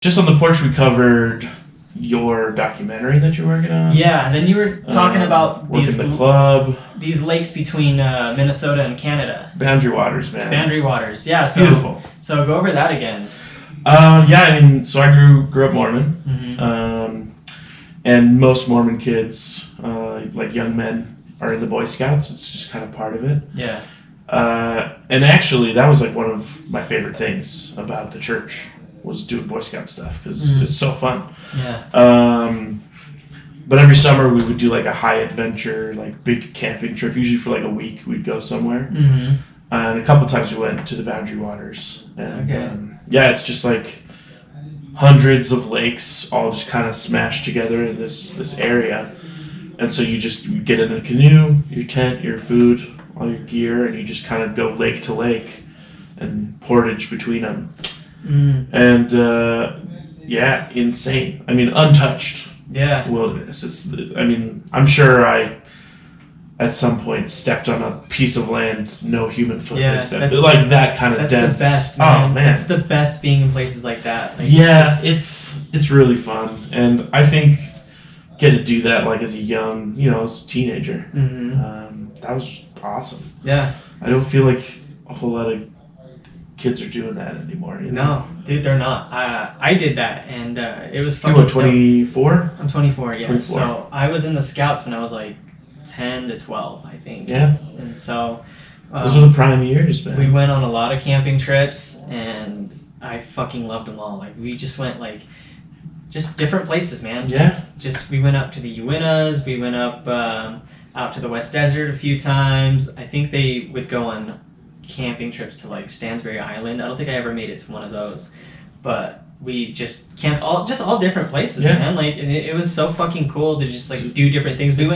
just on the porch, we covered your documentary that you're working on. Yeah, and then you were talking about working the club, these lakes between Minnesota and Canada. Boundary Waters, man. Boundary Waters, yeah. So, beautiful. So go over that again. Yeah, I mean, so I grew up Mormon, Mm-hmm. and most Mormon kids, like young men, are in the Boy Scouts. It's just kind of part of it. Yeah. And actually, that was like one of my favorite things about the church was doing Boy Scout stuff because it's so fun. Yeah. But every summer we would do like a high adventure, like big camping trip. Usually for like a week, we'd go somewhere. Mm-hmm. And a couple times we went to the Boundary Waters. And yeah, it's just like hundreds of lakes all just kind of smashed together in this area. And so you get in a canoe, your tent, your food, all your gear, and you just kind of go lake to lake and portage between them. And yeah, insane. I mean, untouched wilderness. I'm sure I at some point stepped on a piece of land no human foot has stepped. Like that kind of dense. That's the best, man. Oh man, it's the best being in places like that. Like, it's really fun, and I think getting to do that like as a young, as a teenager, that was awesome. Yeah, I don't feel like a whole lot of kids are doing that anymore. No, dude, they're not. I did that, and it was fucking. You were 24? I'm 24. Yeah. 24. So I was in the Scouts when I was like 10 to 12, I think. Yeah. And so. Those were the prime years, man. We went on a lot of camping trips, and I fucking loved them all. Like we just went just different places, man. Yeah. We went up to the Uintas. We went up out to the West Desert a few times. I think they would go on camping trips to like Stansbury Island. I don't think I ever made it to one of those, but we just camped all different places, man. Like, and it was so fucking cool to just like do different things. We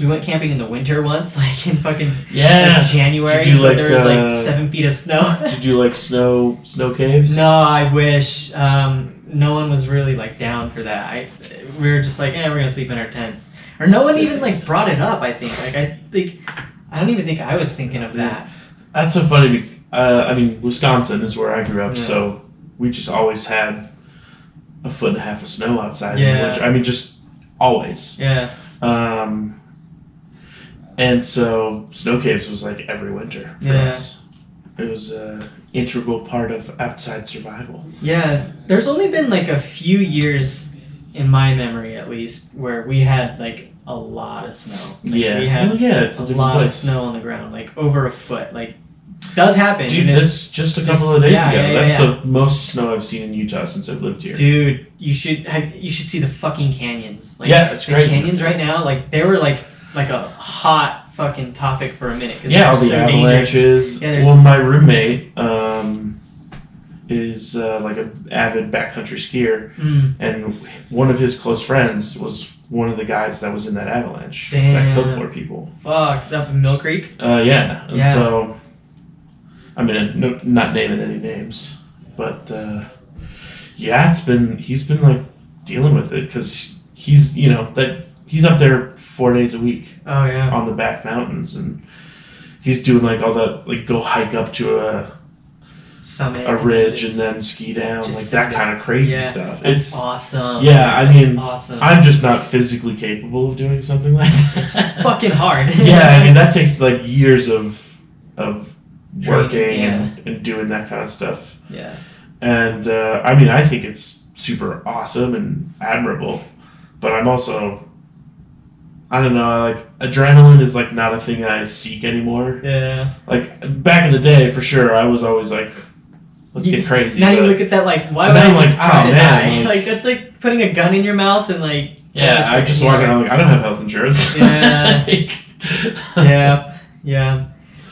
went camping in the winter once, like in fucking January. So there was like 7 feet of snow. Did you do like snow caves? No, I wish. No one was really like down for that. We were just like, we're gonna sleep in our tents. Or no one even like brought it up. I think I don't even think I was thinking of that. That's so funny. I mean, Wisconsin is where I grew up, so we just always had 1.5 feet of snow outside in the winter. I mean, just always. Yeah. And so snow caves was like every winter for us. It was an integral part of outside survival. Yeah. There's only been like a few years, in my memory at least, where we had like a lot of snow. We had it's a lot of snow on the ground, like over 1 foot. Like, does happen. Dude, this just a couple of days ago. That's the most snow I've seen in Utah since I've lived here. Dude, you should see the fucking canyons. Like, it's crazy. The canyons right now, like they were like a hot fucking topic for a minute. All the avalanches. Well, my roommate is like an avid backcountry skier, and one of his close friends was one of the guys that was in that avalanche that killed 4 people. Fuck, up in Mill Creek? So, I mean, not naming any names, but he's been like dealing with it because he's up there 4 days a week. Oh yeah. On the back mountains, and he's doing like all that, like go hike up to a summit, a ridge, and then ski down, like that kind of crazy stuff. It's awesome. Yeah, I mean, awesome. I'm just not physically capable of doing something like that. It's fucking hard. I mean, that takes like years of working and doing that kind of stuff. Yeah. And I mean, I think it's super awesome and admirable, but I'm also, I don't know, like adrenaline is like not a thing I seek anymore. Yeah. Like back in the day, for sure, I was always like, let's get crazy. Now you look at that like, why would I just try to die? Like that's like putting a gun in your mouth and like. Yeah, I just walk around like, I don't have health insurance. Yeah. Yeah.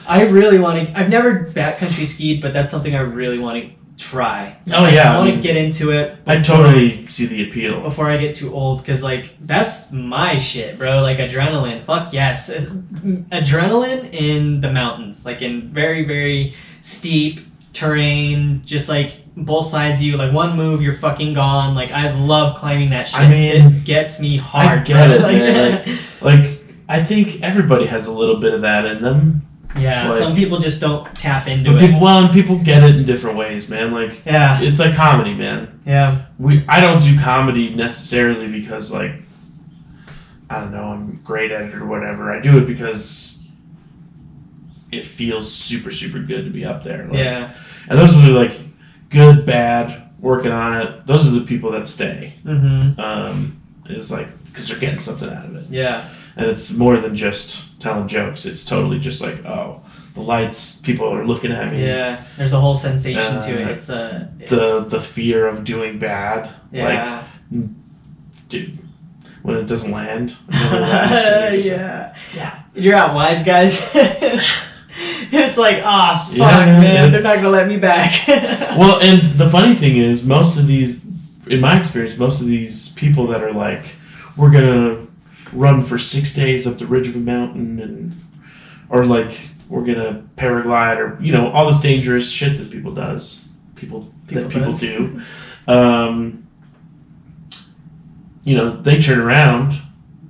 I really want to. I've never backcountry skied, but that's something I really want to try. I want to get into it. I totally see the appeal before I get too old, because like that's my shit, bro. Like adrenaline, fuck yes, adrenaline in the mountains, like in very very steep terrain, just like both sides of you. Like one move, you're fucking gone. Like I love climbing that shit. I mean, it gets me hard. I get it, man. Like I think everybody has a little bit of that in them. Yeah, Like, some people just don't tap into but it. and people get it in different ways, man. Like, Yeah. it's like comedy, man. Yeah. I don't do comedy necessarily because, like, I don't know, I'm great at it or whatever. I do it because it feels super, super good to be up there. Like, Yeah. And those are like good, bad, working on it. Those are the people that stay. Is like because they're getting something out of it. Yeah. And it's more than just telling jokes. It's totally just like, oh, the lights, people are looking at me. Yeah. There's a whole sensation to it. It's the fear of doing bad. Yeah. Like, dude, when it doesn't land. Yeah. You're out wise, guys. It's like, fuck, Yeah, man, they're not gonna let me back. Well, and the funny thing is, most of these, in my experience, most of these people that are like, we're gonna run for 6 days up the ridge of a mountain, or like, we're gonna paraglide, or all this dangerous shit that people do. They turn around,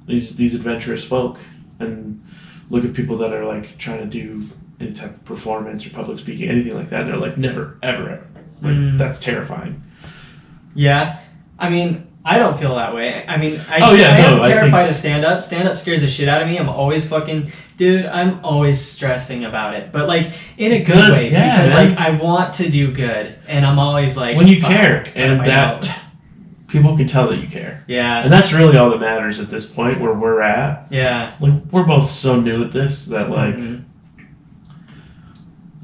these adventurous folk, and look at people that are like trying to do any type of performance or public speaking, anything like that, and they're like, never, ever, ever. Like, that's terrifying. Yeah. I mean, I don't feel that way. I mean, I am terrified of stand-up. Stand-up scares the shit out of me. I'm always I'm always stressing about it. But, like, in a good way. Yeah, because, man. like, I want to do good. And I'm always like... When you care. And that... People can tell that you care. Yeah. And that's really all that matters at this point where we're at. Yeah. Like, we're both so new at this that, like...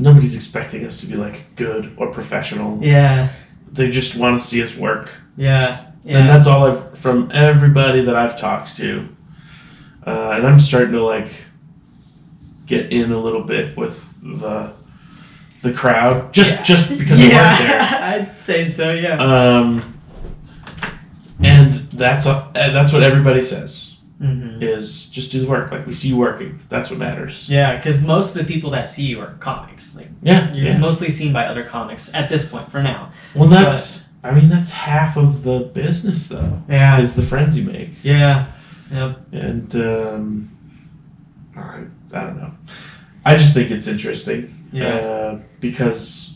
Nobody's expecting us to be, like, good or professional. Yeah. They just want to see us work. Yeah. And that's all from everybody that I've talked to. And I'm starting to, like, get in a little bit with the crowd. Just because I work there. I'd say so, yeah. And that's what everybody says. Is just do the work. Like, we see you working. That's what matters. Yeah, because most of the people that see you are comics. Like, you're mostly seen by other comics at this point for now. Well, that's half of the business, though. Yeah, is the friends you make. Yeah. Yep. And I don't know. I just think it's interesting. Yeah. Because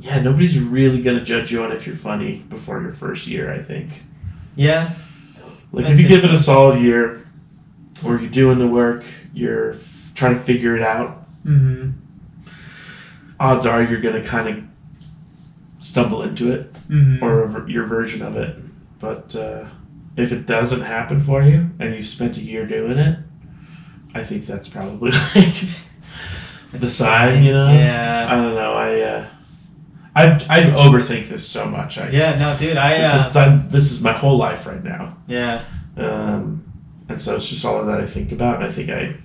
nobody's really gonna judge you on if you're funny before your first year, I think. Yeah. Like, if you give it a solid year, or you're doing the work, you're trying to figure it out, odds are you're going to kind of stumble into it, or your version of it. But if it doesn't happen for you, and you've spent a year doing it, I think that's probably, like, the sign, Yeah. I don't know, I overthink this so much. Dude, this is my whole life right now. Yeah. And so it's just all of that I think about, and I think I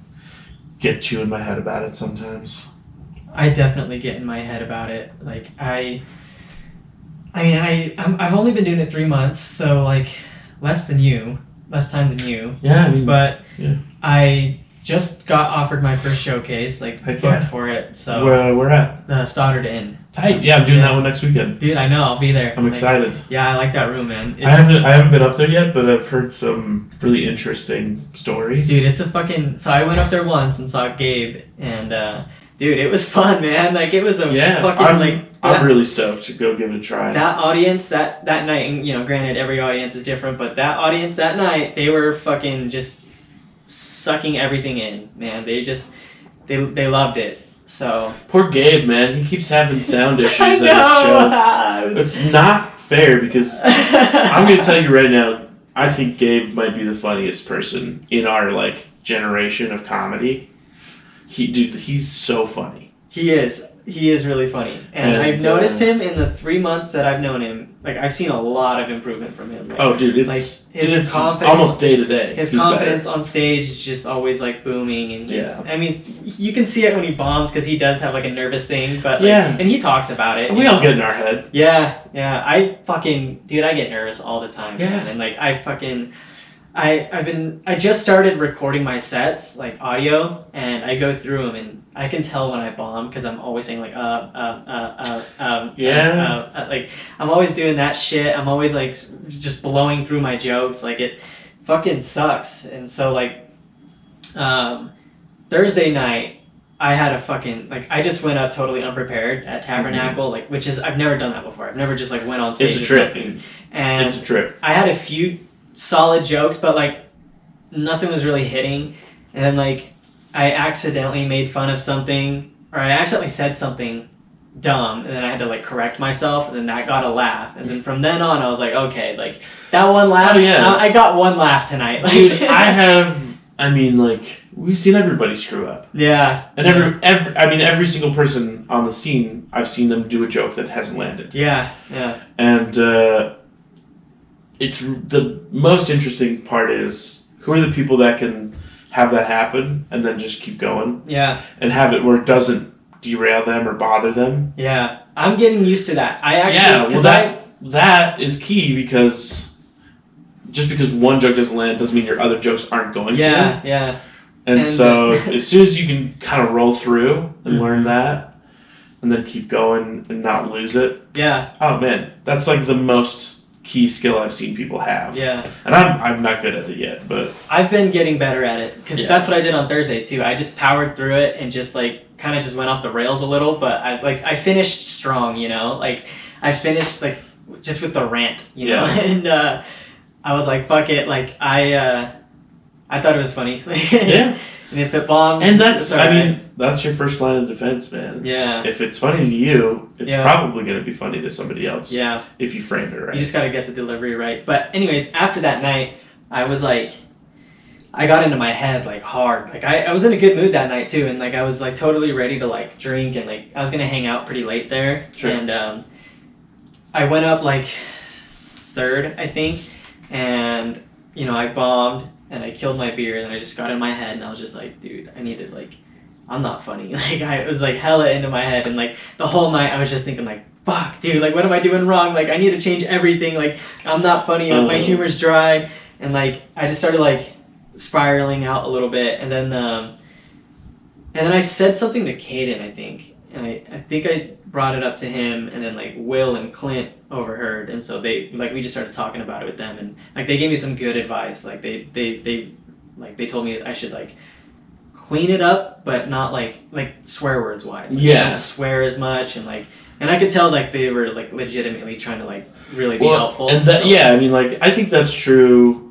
get too in my head about it sometimes. I definitely get in my head about it. Like, I've only been doing it 3 months, so, like, less time than you. Yeah, I mean, but I just got offered my first showcase, like, booked for it. So we're at Stoddard Inn. Tight. Yeah, I'm doing that one next weekend. Dude, I know, I'll be there. I'm excited. Yeah, I like that room, man. I haven't been up there yet, but I've heard some really interesting stories. Dude, it's so I went up there once and saw Gabe, and dude, it was fun, man. Like, it was I'm really stoked to go give it a try. That audience that night, and granted every audience is different, but that audience that night, they were fucking just sucking everything in, man. They loved it. So poor Gabe, man, he keeps having sound issues I at know. his shows. It's not fair because I'm gonna tell you right now, I think Gabe might be the funniest person in our, like, generation of comedy. He's so funny. He is really funny, and I've noticed him in the 3 months that I've known him. Like, I've seen a lot of improvement from him. Like, it's his confidence, almost day to day. His confidence on stage is just always, like, booming, and I mean, you can see it when he bombs because he does have, like, a nervous thing, but and he talks about it. We all get in our head. Yeah. I get nervous all the time. Yeah, man. And, like, I just started recording my sets, like, audio, and I go through them, and I can tell when I bomb because I'm always saying, like, like, I'm always doing that shit. I'm always, like, just blowing through my jokes. Like, it fucking sucks. And so, like, Thursday night, I had a fucking like I just went up totally unprepared at Tabernacle, like which is I've never done that before. I've never just like went on stage. It's a with trip. nothing. And It's a trip. I had a few solid jokes, but like nothing was really hitting. And then like I accidentally made fun of something, or I accidentally said something dumb, and then I had to like correct myself, and then that got a laugh. And then from then on, I was like, okay, like that one laugh. Oh, yeah. I got one laugh tonight. Like, Dude, I mean, like, we've seen everybody screw up. Yeah. And every single person on the scene, I've seen them do a joke that hasn't landed. Yeah, yeah. And it's the most interesting part is who are the people that can have that happen and then just keep going. Yeah. And have it where it doesn't derail them or bother them. Yeah. I'm getting used to that. I actually that is key because just because one joke doesn't land doesn't mean your other jokes aren't going to. Yeah. And so as soon as you can kind of roll through and learn that and then keep going and not lose it. Yeah. Oh man, that's like the most key skill I've seen people have. Yeah. And I'm not good at it yet, but I've been getting better at it because that's what I did on Thursday too. I just powered through it and just like kind of just went off the rails a little, but I finished strong, you know? Like I finished like just with the rant, you know? And I was like, fuck it, like I thought it was funny. Yeah. And if it bombed, and that's that's your first line of defense, man. Yeah. If it's funny to you, it's probably going to be funny to somebody else. Yeah. If you frame it right. You just got to get the delivery right. But anyways, after that night, I was like, I got into my head like hard. Like I was in a good mood that night too, and like I was like totally ready to like drink, and like I was gonna hang out pretty late there. Sure. And I went up like third, I think, and you know I bombed and I killed my beer, and then I just got in my head, and I was just like, dude, I needed like, I'm not funny. Like I was like hella into my head, and like the whole night I was just thinking like, fuck, dude, like what am I doing wrong? Like I need to change everything. Like I'm not funny. My humor's dry, and like I just started like spiraling out a little bit, and then I said something to Caden, I think, and I think I brought it up to him, and then like Will and Clint overheard, and so they like we just started talking about it with them, and like they gave me some good advice. Like they told me I should like clean it up, but not like swear words wise. Like, don't swear as much, and I could tell like they were like legitimately trying to like really be helpful. And that I mean like I think that's true.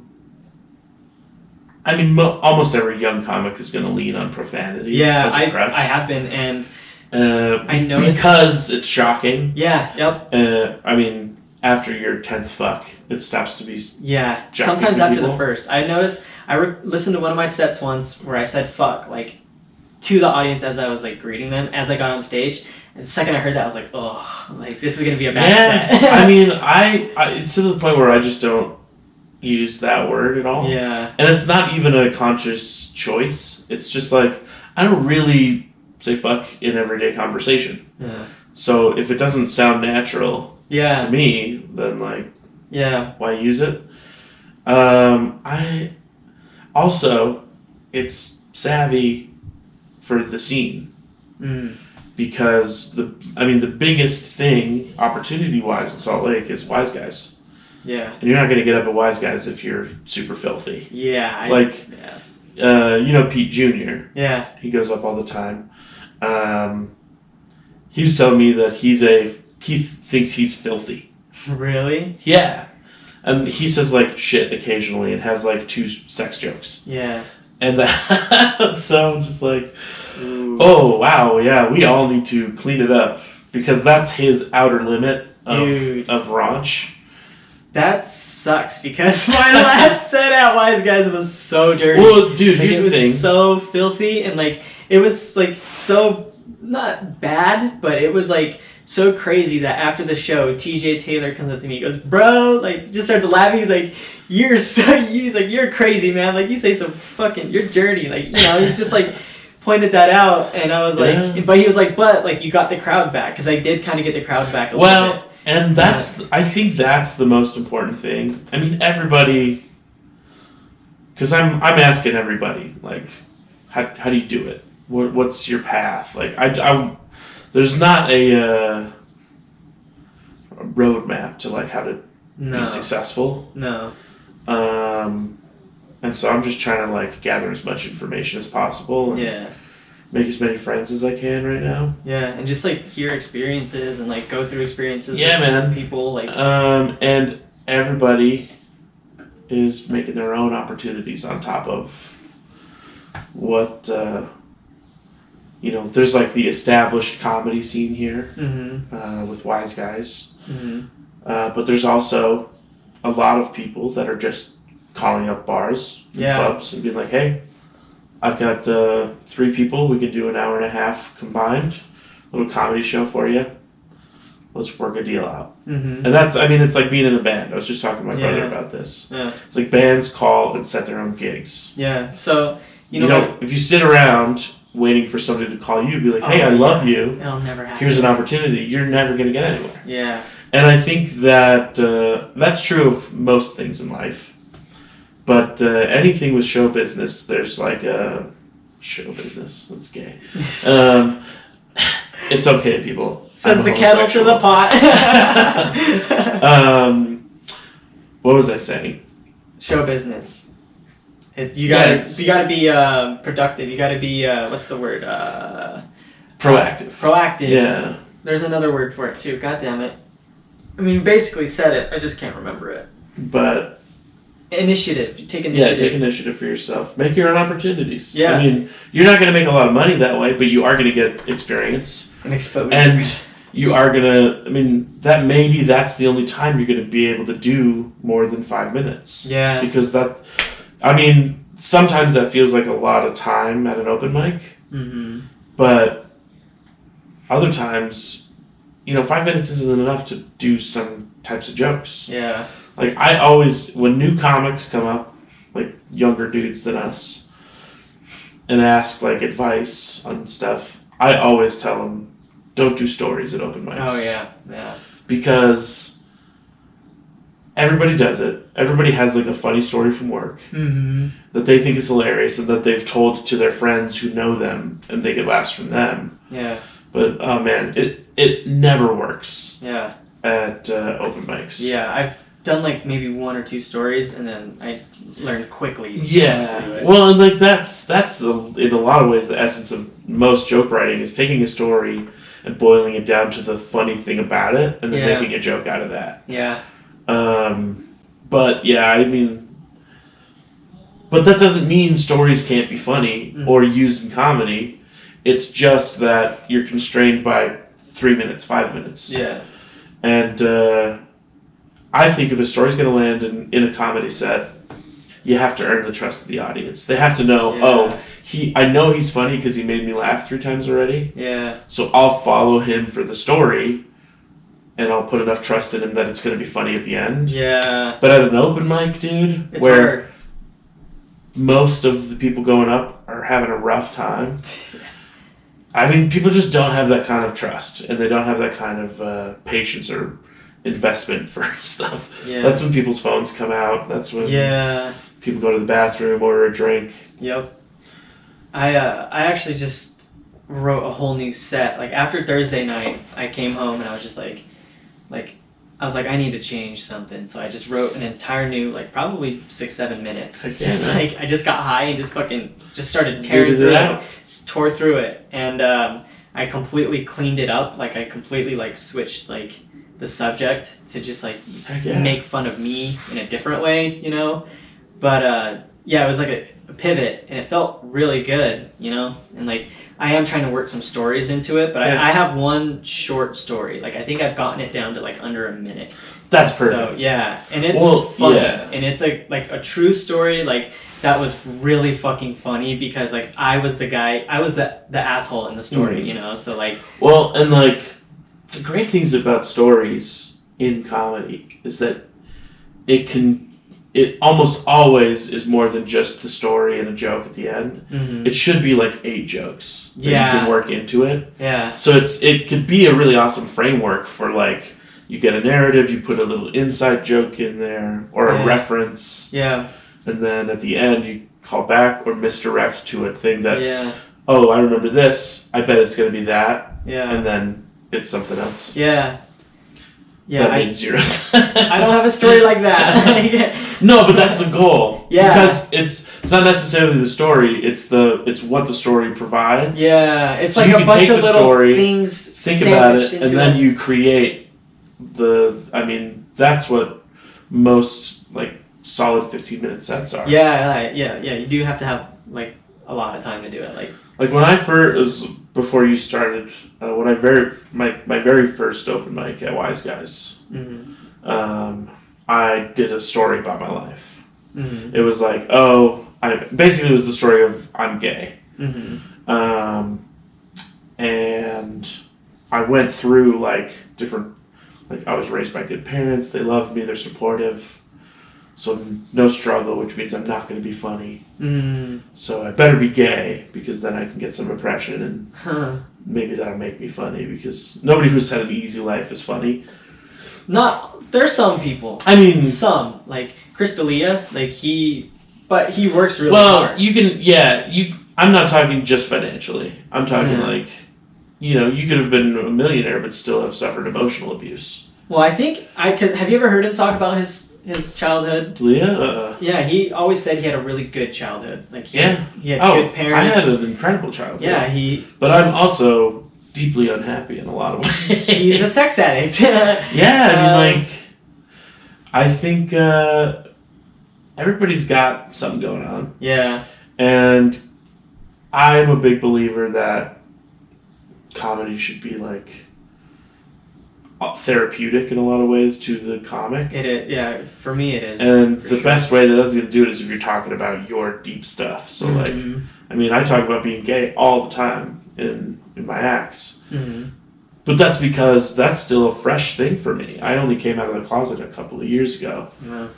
I mean, almost every young comic is going to lean on profanity. Yeah, as a crutch. I have been, and I know because it's shocking. Yeah, yep. I mean, after your 10th fuck, it stops to be. Yeah, shocking sometimes to after people. the first. I noticed. I listened to one of my sets once where I said "fuck" like to the audience as I was like greeting them as I got on stage. And the second I heard that, I was like, oh, like this is gonna be a bad set. I mean, it's to the point where I just don't use that word at all. Yeah. And it's not even a conscious choice. It's just like, I don't really say fuck in everyday conversation. Yeah. So if it doesn't sound natural to me, then like, why use it? I also, it's savvy for the scene. Because the biggest thing opportunity-wise in Salt Lake is Wise Guys. Yeah. And you're not going to get up at Wise Guys if you're super filthy. Yeah. You know Pete Jr. Yeah. He goes up all the time. He was telling me that he thinks he's filthy. Really? Yeah. And he says like shit occasionally and has like 2 sex jokes. Yeah. And that, so I'm just like, ooh. Oh, wow, yeah, we all need to clean it up. Because that's his outer limit of raunch. That sucks because my last set at Wise Guys was so dirty. Well, dude, here's the thing. It was so filthy, and like it was like so not bad, but it was like so crazy that after the show, TJ Taylor comes up to me, he goes, "Bro," like just starts laughing. He's like, "You're crazy, man. Like you say some fucking, you're dirty." Like he's just like pointed that out, and I was like, but he was like, "But like you got the crowd back," because I did kind of get the crowd back a little bit. And I think that's the most important thing. I mean, everybody, because I'm asking everybody, like, how do you do it? What's your path? Like, there's not a roadmap to like how to be successful. No. And so I'm just trying to like gather as much information as possible. And make as many friends as I can right now. Yeah, and just like hear experiences and like go through experiences. Yeah, with man. People like. And everybody is making their own opportunities on top of what there's like the established comedy scene here with Wise Guys, but there's also a lot of people that are just calling up bars and clubs and being like, hey, I've got 3 people, we could do an hour and a half combined little comedy show for you, let's work a deal out. And that's, it's like being in a band. I was just talking to my brother about this. It's like bands call and set their own gigs. So if you sit around waiting for somebody to call you, be like, hey, I love you. It'll never happen. Here's an opportunity. You're never going to get anywhere. Yeah. And I think that that's true of most things in life. But anything with show business, there's like a show business. That's gay. It's okay, people. Says the kettle to the pot. What was I saying? Show business. You gotta be productive. You gotta be what's the word? Proactive. Proactive. Yeah. There's another word for it too. God damn it. You basically said it. I just can't remember it. But initiative. You take initiative. Yeah, take initiative for yourself. Make your own opportunities. Yeah. You're not going to make a lot of money that way, but you are going to get experience and exposure. And you are going to. That's the only time you're going to be able to do more than 5 minutes. Yeah. Because sometimes that feels like a lot of time at an open mic. But other times, 5 minutes isn't enough to do some types of jokes. Yeah. Like, I always, when new comics come up, like younger dudes than us, and ask like advice on stuff, I always tell them, don't do stories at open mics. Oh, yeah. Because everybody does it. Everybody has like a funny story from work that they think is hilarious and that they've told to their friends who know them and they get laughs from them. Yeah. But, oh man, it never works. Yeah. At open mics. Yeah, I've done like maybe 1 or 2 stories and then I learned quickly. Yeah. Well, and like that's in a lot of ways the essence of most joke writing is taking a story and boiling it down to the funny thing about it and then making a joke out of that. Yeah. But yeah, but that doesn't mean stories can't be funny or used in comedy. It's just that you're constrained by 3 minutes, 5 minutes. Yeah. And I think if a story's going to land in a comedy set, you have to earn the trust of the audience. They have to know, I know he's funny because he made me laugh 3 times already. Yeah. So I'll follow him for the story, and I'll put enough trust in him that it's going to be funny at the end. Yeah. But at an open mic, dude, it's where hard. Most of the people going up are having a rough time. People just don't have that kind of trust, and they don't have that kind of patience or investment for stuff. Yeah. That's when people's phones come out. That's when people go to the bathroom, order a drink. Yep. I actually just wrote a whole new set. Like after Thursday night, I came home and I was just like I was like, I need to change something. So I just wrote an entire new, probably 6-7 minutes. I just got high and just started tearing through it. Just tore through it. And I completely cleaned it up. I completely switched the subject to just make fun of me in a different way, But it was like a pivot and it felt really good, And I am trying to work some stories into it, but I have one short story. I think I've gotten it down to under a minute. That's perfect. So and it's funny, and it's a true story. That was really fucking funny because I was the guy, I was the asshole in the story, So well, and the great things about stories in comedy is that it almost always is more than just the story and a joke at the end. Mm-hmm. It should be 8 jokes that you can work into it. Yeah. So it could be a really awesome framework for you get a narrative, you put a little inside joke in there or a reference. Yeah. And then at the end you call back or misdirect to a thing that, oh, I remember this. I bet it's going to be that. Yeah. And then it's something else. Yeah. Yeah, that made 0 sense. I don't have a story like that. No, but that's the goal. Yeah. Because it's not necessarily the story, it's what the story provides. Yeah, it's So like you a can bunch take of the little story, things think about sandwiched it, into and then it. you create that's what most like solid 15-minute sets are. Yeah, you do have to have like a lot of time to do it. Like when I first, before you started, when my very first open mic at Wise Guys, I did a story about my life. Mm-hmm. It was like, basically it was the story of I'm gay. Mm-hmm. And I went through like different, like I was raised by good parents, they loved me, they're supportive. So no struggle, which means I'm not going to be funny. So I better be gay because then I can get some impression and maybe that'll make me funny because nobody who's had an easy life is funny. There's some people. I mean, some like Chris D'Elia, but he works really well, hard. you can, I'm not talking just financially. I'm talking like, you could have been a millionaire but still have suffered emotional abuse. Well, I think have you ever heard him talk about his childhood? Leah? Yeah, he always said he had a really good childhood. Like he had good I parents. had an incredible childhood. Yeah, But I'm also deeply unhappy in a lot of ways. He's a sex addict. Yeah, I think everybody's got something going on. Yeah. And I'm a big believer that comedy should be like therapeutic in a lot of ways to the comic. It is, yeah. For me, it is. And the best way that that's going to do it is if you're talking about your deep stuff. So, I talk about being gay all the time in my acts. Mm-hmm. But that's because that's still a fresh thing for me. I only came out of the closet a couple of years ago. Yeah.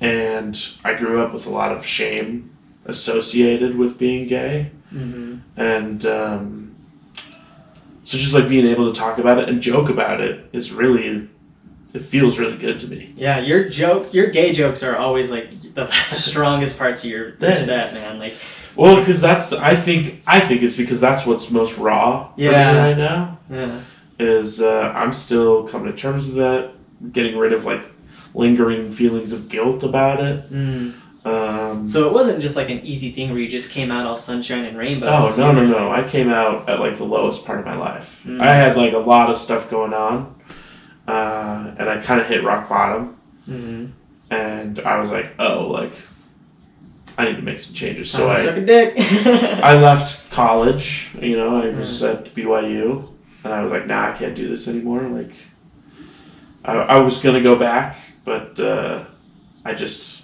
And I grew up with a lot of shame associated with being gay. Mm-hmm. And so just like being able to talk about it and joke about it is really, it feels really good to me. Yeah, your gay jokes are always like the strongest parts of your set, man. Well, because I think it's because that's what's most raw for me right now. Yeah. Is I'm still coming to terms with that, getting rid of like lingering feelings of guilt about it. So it wasn't just like an easy thing where you just came out all sunshine and rainbows. Oh, no. I came out at like the lowest part of my life. I had like a lot of stuff going on, and I kind of hit rock bottom. And I was like, I need to make some changes. So I suck a dick. I left college. I was at BYU, and I was like, nah, I can't do this anymore. Like, I was gonna go back, but I just.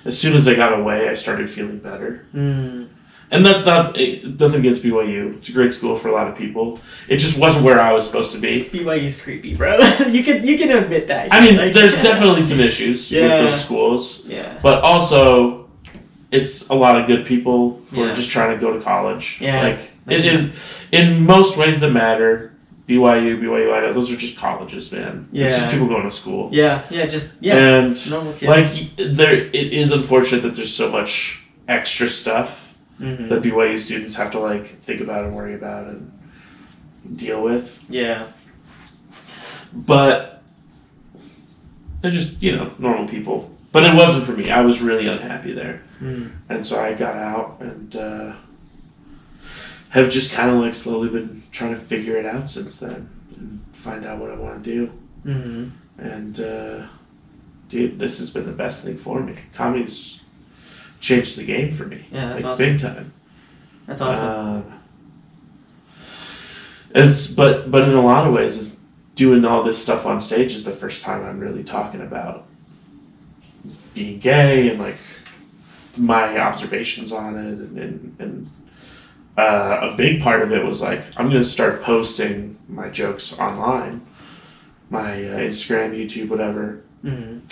As soon as I got away, I started feeling better. And that's nothing against BYU. It's a great school for a lot of people. It just wasn't where I was supposed to be. BYU's creepy, bro. You can admit that. I mean, there's definitely some issues with those schools. Yeah. But also, it's a lot of good people who are just trying to go to college. Yeah. It is, in most ways that matter, BYU, I know, those are just colleges, man. Yeah. It's just people going to school. Yeah. And normal kids. it is unfortunate that there's so much extra stuff that BYU students have to think about and worry about and deal with. Yeah. But they're just, normal people. But it wasn't for me. I was really unhappy there. And so I got out and have just kind of slowly been trying to figure it out since then and find out what I want to do. And dude, this has been the best thing for me. Comedy's changed the game for me. Yeah, that's awesome. Big time. That's awesome. But in a lot of ways, doing all this stuff on stage is the first time I'm really talking about being gay and my observations on it and a big part of it was I'm going to start posting my jokes online, my Instagram, YouTube, whatever. And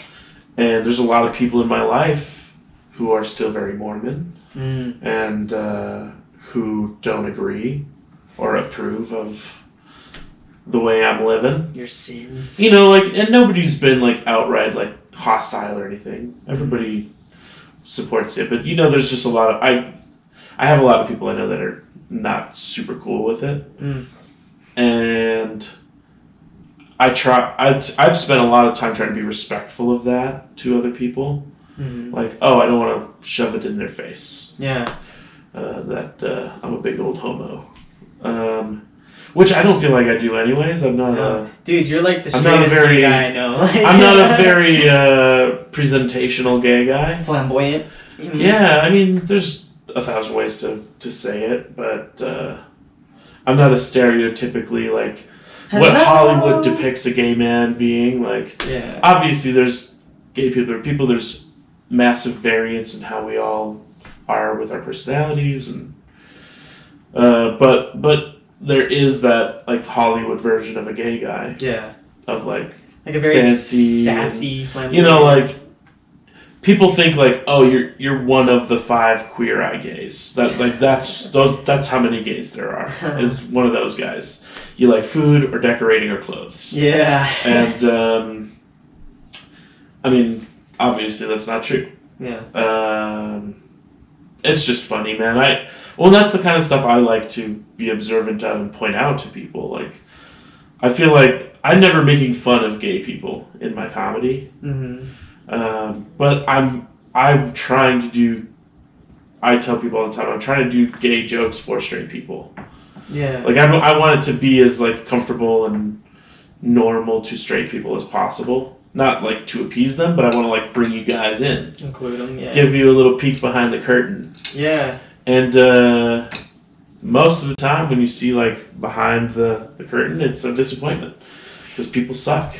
there's a lot of people in my life who are still very Mormon and who don't agree or approve of the way I'm living. Your sins. And nobody's been outright hostile or anything. Everybody supports it, but there's just a lot of I have a lot of people I know that are not super cool with it. And I've spent a lot of time trying to be respectful of that to other people. Mm-hmm. Like, oh, I don't want to shove it in their face. Yeah. That I'm a big old homo. Which I don't feel like I do anyways. I'm not Dude, you're like the I'm not a straightest very- gay guy I know. I'm not a very presentational gay guy. flamboyant. Yeah, I mean, there's 1,000 ways to say it, but I'm not a stereotypically like what Hello? Hollywood depicts a gay man being. Like, Yeah. obviously, there's gay people. There's massive variance in how we all are with our personalities, and but there is that like Hollywood version of a gay guy. Yeah. Of like a very fancy sassy, flamboyant. you know, like people think like, oh, you're one of the 5 queer eye gays. That's how many gays there are. Is one of those guys. You like food or decorating or clothes. Yeah. And I mean, obviously that's not true. Yeah. It's just funny, man. That's the kind of stuff I like to be observant of and point out to people. Like, I feel like I'm never making fun of gay people in my comedy. Mm-hmm. But I'm trying to do. I tell people all the time, I'm trying to do gay jokes for straight people. Yeah. Like I want it to be as like comfortable and normal to straight people as possible. Not like to appease them, but I want to like bring you guys in, Include them. Yeah. give you a little peek behind the curtain. Yeah. And most of the time, when you see like behind the curtain, it's a disappointment because people suck.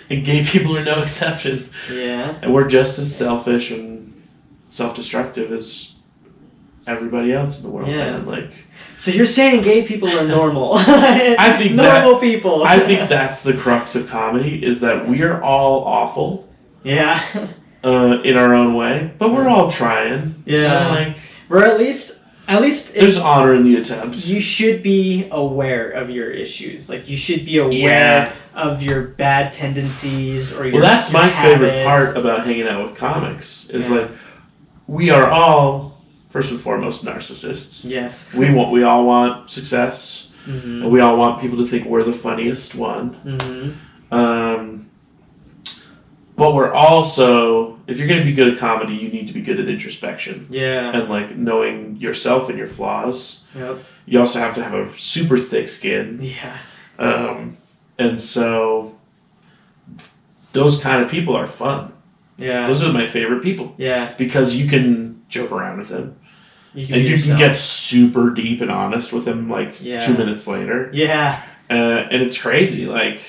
And gay people are no exception. Yeah. And we're just as selfish and self-destructive as everybody else in the world. Yeah. Man. Like, So you're saying gay people are normal? I think normal people. I think that's the crux of comedy, is that we are all awful. Yeah. In our own way, but we're all trying. Yeah. You know, like, or at least there's honor in the attempt. You should be aware of your issues. Like, you should be aware Yeah. of your bad tendencies or your Well, that's your my favorite habits. part about hanging out with comics is Yeah. like we are all first and foremost narcissists. Yes. We all want success, Mm-hmm. and we all want people to think we're the funniest one. Mm-hmm. But we're also, if you're going to be good at comedy, you need to be good at introspection Yeah. and like knowing yourself and your flaws. Yep. You also have to have a super thick skin. Yeah. And so those kind of people are fun. Yeah. Those are my favorite people Yeah. because you can joke around with them. You And be you yourself. can get super deep and honest with them like Yeah. 2 minutes later. Yeah. And it's crazy. Like,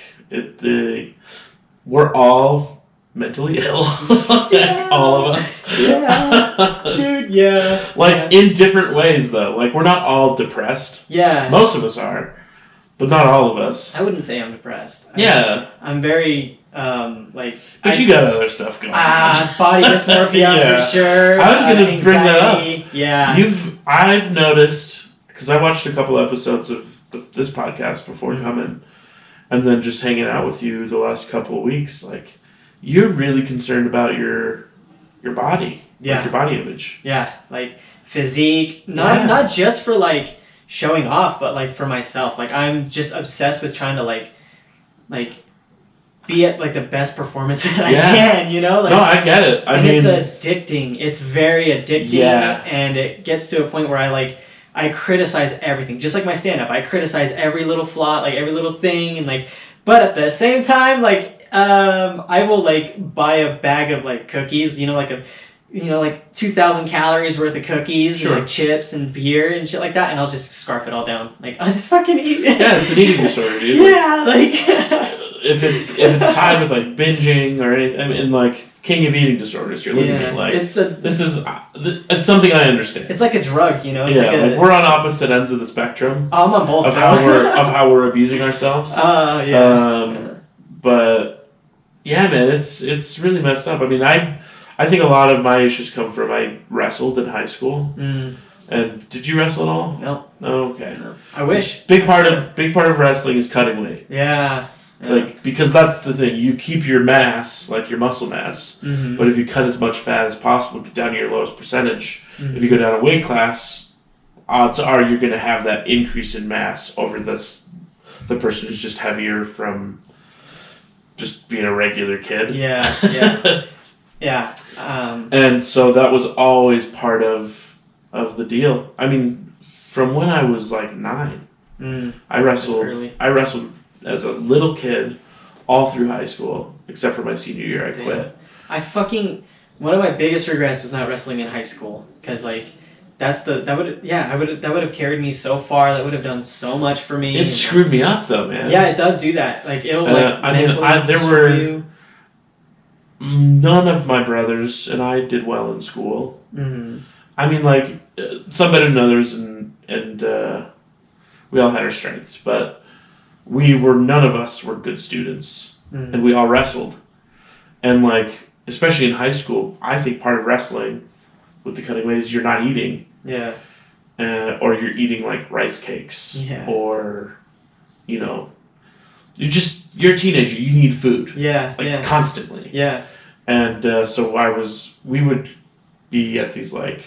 we're all mentally ill. Yeah. All of us. Yeah. Dude, yeah. Like, in different ways, though. Like, we're not all depressed. Yeah. Most of us are. But not all of us. I wouldn't say I'm depressed. Yeah. I'm very, But you got other stuff going on. body dysmorphia Yeah. for sure. I was gonna bring that up. anxiety. Yeah. I've noticed, because I watched a couple episodes of this podcast before Mhm. coming, and then just hanging out with you the last couple of weeks, like, you're really concerned about your body. Yeah. Like your body image. Yeah, like physique, not just for like showing off, but like for myself. Like, I'm just obsessed with trying to like be at like the best performance that I can, you know? Like, No, I get it. I mean, it's addicting. It's very addicting, Yeah. and it gets to a point where I criticize everything, just like my stand-up. I criticize every little flaw, like every little thing, and like, but at the same time, like, I will like buy a bag of like cookies, like 2,000 calories worth of cookies, Sure. and like chips and beer and shit like that, and I'll just scarf it all down. Like, I'll just fucking eat. yeah, it's an eating disorder, dude. Yeah, like. If it's tied with like binging or anything, I mean, like king of eating disorders, you're looking at like it's something I understand. It's like a drug, you know. It's like we're on opposite ends of the spectrum I'm on both of how we're abusing ourselves. But yeah, man, it's really messed up. I mean, I think a lot of my issues come from I wrestled in high school. And did you wrestle at all? No. Oh, okay. No. I wish. Big part of wrestling is cutting weight. Yeah. Like, because that's the thing, you keep your mass, like your muscle mass, but if you cut as much fat as possible, get down to your lowest percentage. If you go down a weight class, odds are you're going to have that increase in mass over this the person who's just heavier from just being a regular kid. Yeah. And so that was always part of the deal. I mean, from when I was like 9, I wrestled as a little kid all through high school, except for my senior year. I quit. One of my biggest regrets was not wrestling in high school, because like that would have carried me so far. That would have done so much for me. It screwed me up though, man. Yeah, it does do that. Like it'll there were none of my brothers and I did well in school. Mm-hmm. I mean, like some better than others, and we all had our strengths, but none of us were good students, and we all wrestled, and like. Especially in high school, I think part of wrestling with the cutting weight is you're not eating. Yeah. Or you're eating like rice cakes. Yeah. Or, you're a teenager. You need food. Yeah. Like constantly. Yeah. And so we would be at these like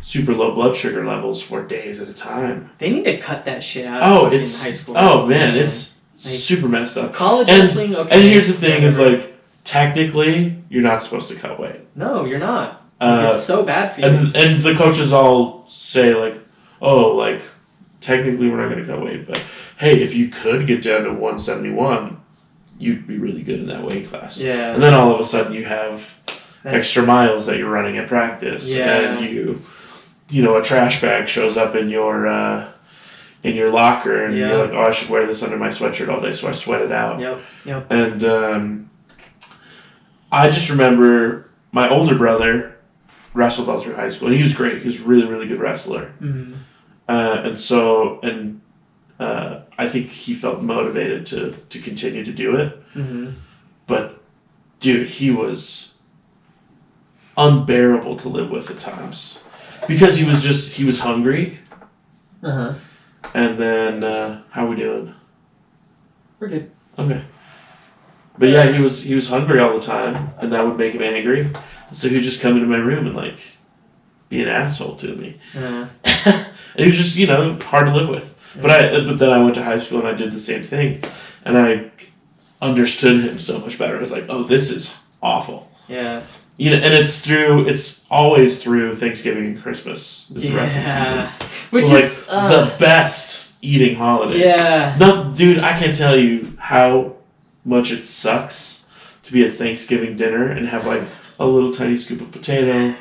super low blood sugar levels for days at a time. They need to cut that shit out of high school. Oh man, it's like, super messed up. College wrestling, okay. And here's the thing is like, technically, you're not supposed to cut weight. No, you're not. It's so bad for you. And the coaches all say like, oh, like technically we're not going to cut weight, but hey, if you could get down to 171, you'd be really good in that weight class. Yeah. And then all of a sudden you have extra miles that you're running at practice, and a trash bag shows up in your locker, and you're like, oh, I should wear this under my sweatshirt all day, so I sweat it out. Yep. And I just remember my older brother wrestled all through high school, and he was great. He was a really, really good wrestler. Mm-hmm. I think he felt motivated to continue to do it. Mm-hmm. But, dude, he was unbearable to live with at times. Because he was hungry. Uh-huh. And then, how are we doing? We're good. Okay. But yeah, he was hungry all the time, and that would make him angry. And so he'd just come into my room and like be an asshole to me. Uh-huh. And he was just hard to live with. Yeah. But then I went to high school and I did the same thing, and I understood him so much better. I was like, oh, this is awful. Yeah. And it's always through Thanksgiving and Christmas is the wrestling season. Which so, is the best eating holidays. Yeah. No, dude, I can't tell you how much it sucks to be at Thanksgiving dinner and have like a little tiny scoop of potato,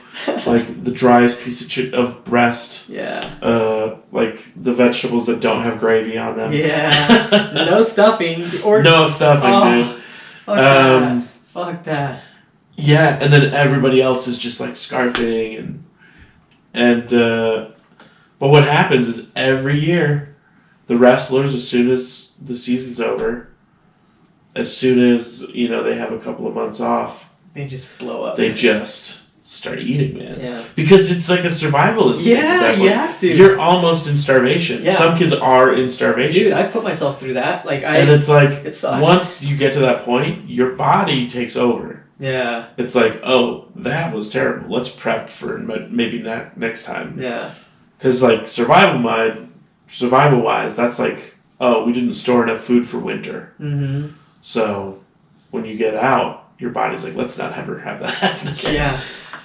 like the driest piece of breast, like the vegetables that don't have gravy on them. Yeah. No stuffing. No stuffing, dude. Fuck that. Yeah, and then everybody else is just like scarfing but what happens is every year the wrestlers, as soon as the season's over, as soon as they have a couple of months off, they just blow up. They just start eating, man. Yeah. Because it's like a survival instinct. Yeah, you have to. You're almost in starvation. Yeah. Some kids are in starvation. Dude, I've put myself through that. And it's like, it sucks. Once you get to that point, your body takes over. Yeah. It's like, oh, that was terrible. Let's prep for maybe next time. Yeah. Because like survival-wise, that's like, oh, we didn't store enough food for winter. Mm-hmm. So when you get out, your body's like, let's not ever have that happen again. Yeah.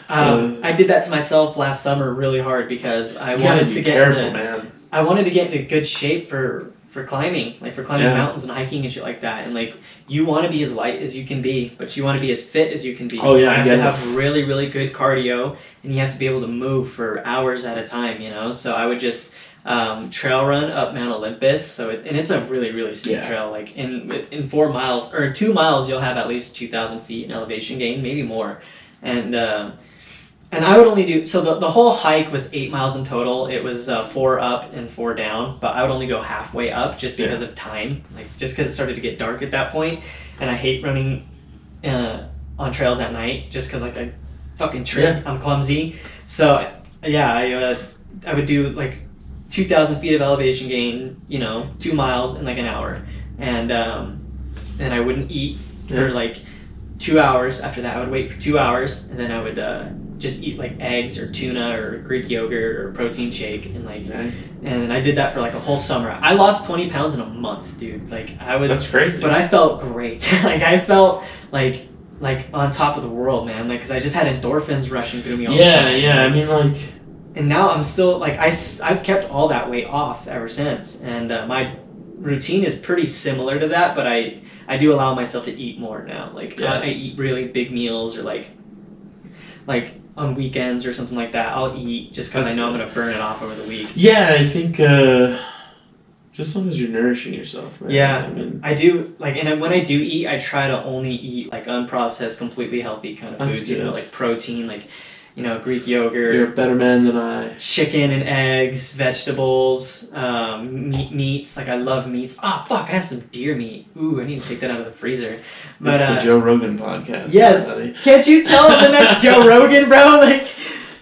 I did that to myself last summer really hard because I wanted to get into good shape for climbing, like for climbing mountains and hiking and shit like that. And like, you want to be as light as you can be, but you want to be as fit as you can be. Oh yeah, you have to have really, really good cardio, and you have to be able to move for hours at a time. So I would just trail run up Mount Olympus. And it's a really, really steep trail. Like in 4 miles or 2 miles, you'll have at least 2,000 feet in elevation gain, maybe more. And I would only do, so the whole hike was 8 miles in total. It was 4 up and 4 down, but I would only go halfway up just because of time, like just because it started to get dark at that point. And I hate running on trails at night just because like I fucking trip. Yeah. I'm clumsy. So I would do like 2,000 feet of elevation gain, 2 miles in like an hour. And I wouldn't eat for like 2 hours. After that, I would wait for 2 hours, and then I would just eat like eggs or tuna or Greek yogurt or protein shake and and I did that for like a whole summer. I lost 20 pounds in a month, dude. Like I was That's crazy. But I felt great. Like I felt like on top of the world, man. Like cuz I just had endorphins rushing through me all the time. Yeah, I mean like and now I'm still like I've kept all that weight off ever since, and my routine is pretty similar to that, but I do allow myself to eat more now. Like I eat really big meals or like on weekends or something like that. I'll eat just because I know I'm gonna burn it off over the week. Yeah, I think just as long as you're nourishing yourself, right? Yeah, I mean, I do like, and when I do eat, I try to only eat like unprocessed, completely healthy kind of foods. You know, like protein, like Greek yogurt. You're a better man than I. Chicken and eggs, vegetables, meats. Like I love meats. Oh fuck, I have some deer meat. Ooh, I need to take that out of the freezer. But it's the Joe Rogan podcast. Yes. Buddy. Can't you tell I'm the next Joe Rogan, bro? Like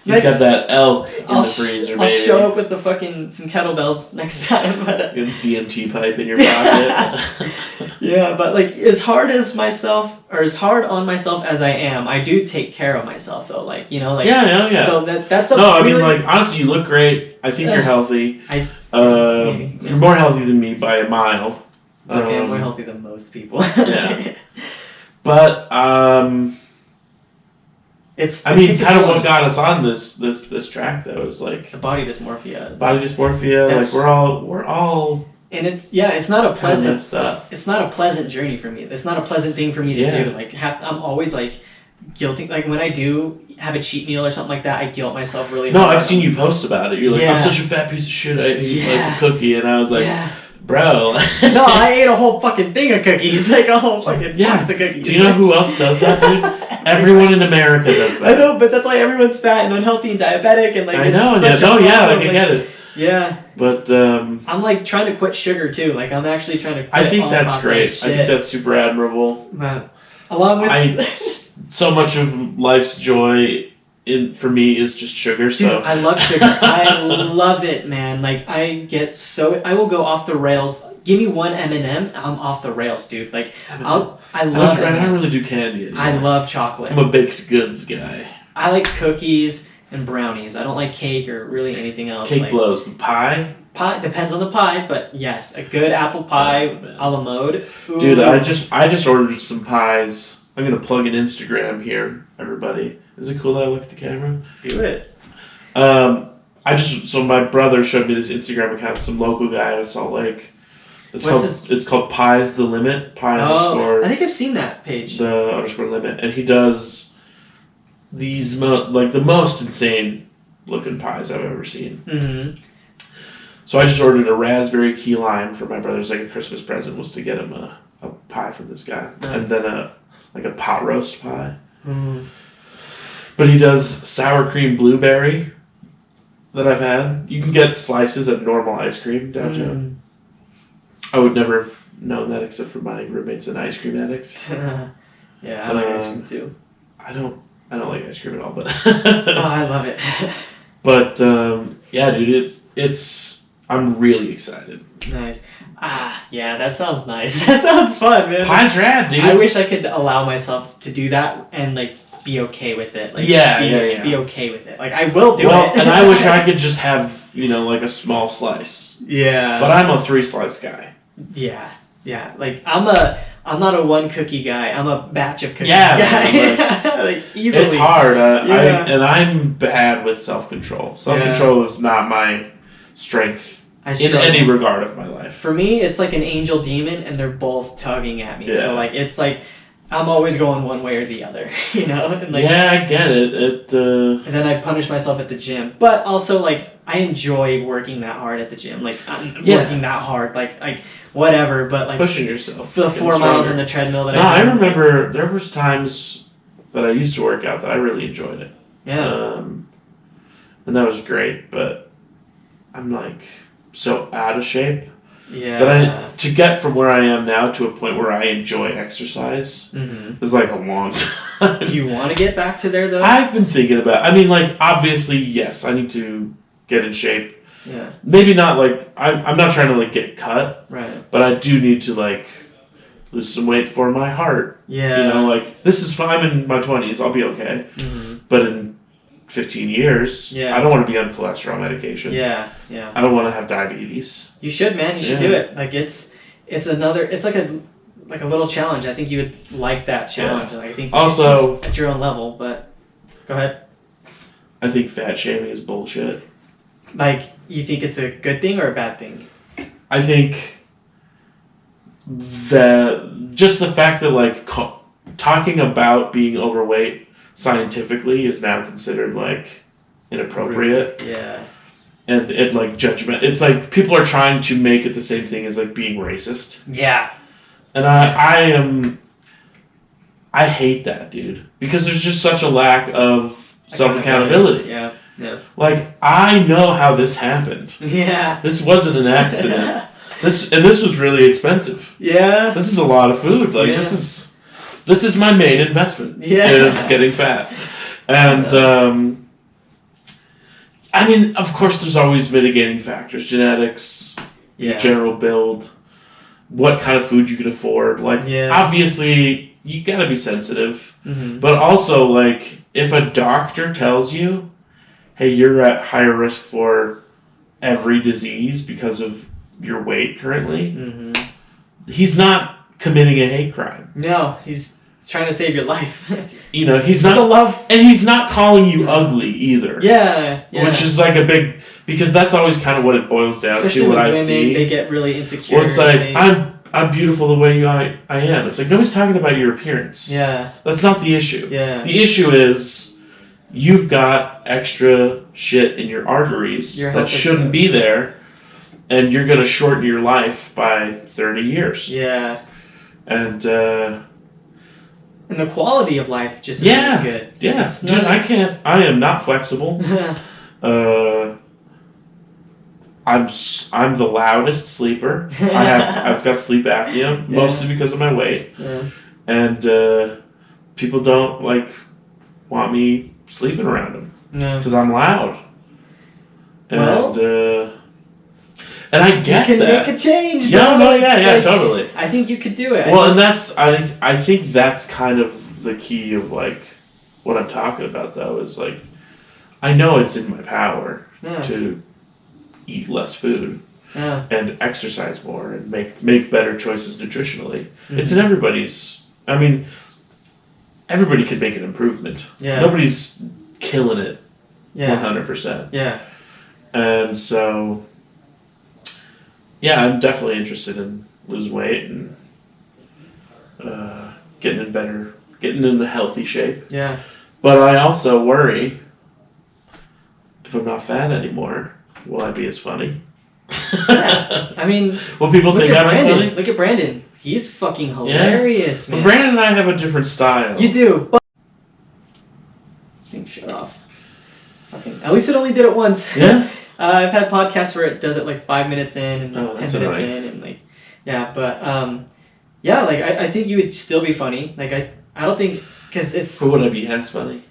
he's got that elk in the freezer, I'll baby. show up with some kettlebells next time. But you have a DMT pipe in your pocket. Yeah, but like as hard on myself as I am, I do take care of myself though. Like yeah. So that's a I really, mean, like honestly, you look great. I think you're healthy. Maybe, You're more healthy than me by a mile. It's okay, I'm more healthy than most people. Yeah. But it's. I mean, kind of what got us on this track though is like the body dysmorphia. Like we're all. And it's not a pleasant. Messed up. It's not a pleasant journey for me. It's not a pleasant thing for me to do. Like I'm always like guilty. Like when I do have a cheat meal or something like that, I guilt myself really hard. No, I've seen you post about it. You're like, I'm such a fat piece of shit. I eat like a cookie, and I was like, bro. No, I ate a whole fucking thing of cookies, like a whole fucking box of cookies. Do you know who else does that, dude? Everyone in America does that. I know, but that's why everyone's fat and unhealthy and diabetic and like. I know. Like I get it. Yeah. But I'm like trying to quit sugar too. Like I'm actually trying to quit I think that's great. Shit. I think that's super admirable. But along with so much of life's joy for me is just sugar. Dude, so I love sugar. I love it, man. Like I will go off the rails. Give me one M&M, I'm off the rails, dude. Like I love it. I don't really do candy anymore. I love chocolate. I'm a baked goods guy. I like cookies and brownies. I don't like cake or really anything else. Cake blows, but pie? Pie depends on the pie, but yes, a good apple pie a la mode. Ooh. Dude, I just ordered some pies. I'm gonna plug an Instagram here, everybody. Is it cool that I look at the camera? Do it. So my brother showed me this Instagram account, some local guy in Salt Lake. It's called Pies the Limit. I think I've seen that page. The _ limit, and he does these the most insane looking pies I've ever seen. Mm-hmm. So I just ordered a raspberry key lime for my brother. It was like a Christmas present, was to get him a pie from this guy, and then a pot roast pie. Mm. But he does sour cream blueberry that I've had. You can get slices of normal ice cream downtown. I would never have known that except for my roommate's an ice cream addict. Yeah, I like ice cream too. I don't like ice cream at all, but I love it. But yeah, dude, I'm really excited. Nice. Yeah, that sounds nice. That sounds fun, man. Pie's rad, dude. I wish I could allow myself to do that and like be okay with it. Like, be okay with it. Like I will do it. And I wish I could just have like a small slice. Yeah. But I'm a 3-slice guy. Yeah. Like I'm not a one cookie guy. I'm a batch of cookies guy. Like easily. It's hard. I'm bad with self-control. Self-control is not my strength in any regard of my life. For me, it's like an angel demon, and they're both tugging at me. Yeah. So like it's like I'm always going one way or the other, And like, I get it. And then I punish myself at the gym, but also like I enjoy working that hard at the gym. Like I'm working that hard, like whatever. But like pushing yourself. The 4 miles on the treadmill that I remember there was times that I used to work out that I really enjoyed it. Yeah. And that was great, but I'm like so out of shape. Yeah. That to get from where I am now to a point where I enjoy exercise is like a long time. Do you want to get back to there though? I've been thinking about. I mean, like obviously, yes, I need to get in shape. Yeah. Maybe not like I'm not trying to like get cut. Right. But I do need to like lose some weight for my heart. Yeah. Like this is fine. I'm in my 20s. I'll be okay. Mm-hmm. But in 15 years. Yeah. I don't want to be on cholesterol medication. Yeah. I don't want to have diabetes. You should, man. You should do it. Like it's like a little challenge. I think you would like that challenge. Yeah. Like, I think Also, it's at your own level, but go ahead. I think fat shaming is bullshit. Like, you think it's a good thing or a bad thing? I think that just the fact that like talking about being overweight scientifically is now considered like inappropriate. Yeah. And it like judgment. It's like people are trying to make it the same thing as like being racist. Yeah. And I hate that, dude, because there's just such a lack of self-accountability. Yeah. Like, I know how this happened. Yeah. This wasn't an accident. This was really expensive. Yeah. This is a lot of food. Like, this is my main investment. Yeah. Is getting fat. And I mean, of course, there's always mitigating factors: genetics, general build, what kind of food you can afford. Like, obviously, you gotta be sensitive, but also, like, if a doctor tells you, "Hey, you're at higher risk for every disease because of your weight currently," he's not committing a hate crime. No, he's trying to save your life. You know, he's not, and he's not calling you ugly either. Yeah. Which is like a big, because that's always kind of what it boils down Especially to. What I women, see, they get really insecure. Well, it's like I'm beautiful the way I am. It's like nobody's talking about your appearance. Yeah. That's not the issue. Yeah. The issue is you've got extra shit in your arteries that shouldn't be there, and you're gonna shorten your life by 30 years. Yeah. And the quality of life just isn't as good. Yeah. Dude, I am not flexible. I'm the loudest sleeper. I've got sleep apnea, mostly because of my weight. Yeah. And people don't want me sleeping around them because I'm loud. And I get you can that. make a change. Totally. I think you could do it. Well, and I think that's kind of the key of what I'm talking about, though, is I know it's in my power to eat less food and exercise more and make better choices nutritionally. It's in everybody's. I mean, everybody could make an improvement. Yeah. Nobody's killing it. 100%. Yeah. And so. Yeah, I'm definitely interested in losing weight and getting in the healthy shape. Yeah. But I also worry if I'm not fat anymore, will I be as funny? Yeah. I mean, will people think I'm as funny? Look at Brandon. He's fucking hilarious, man. But Brandon and I have a different style. You do. But shut off. At least it only did it once. Yeah. I've had podcasts where it does it 5 minutes in and 10 minutes annoying. in and I think you would still be funny. I don't think because it's. But would I be as funny?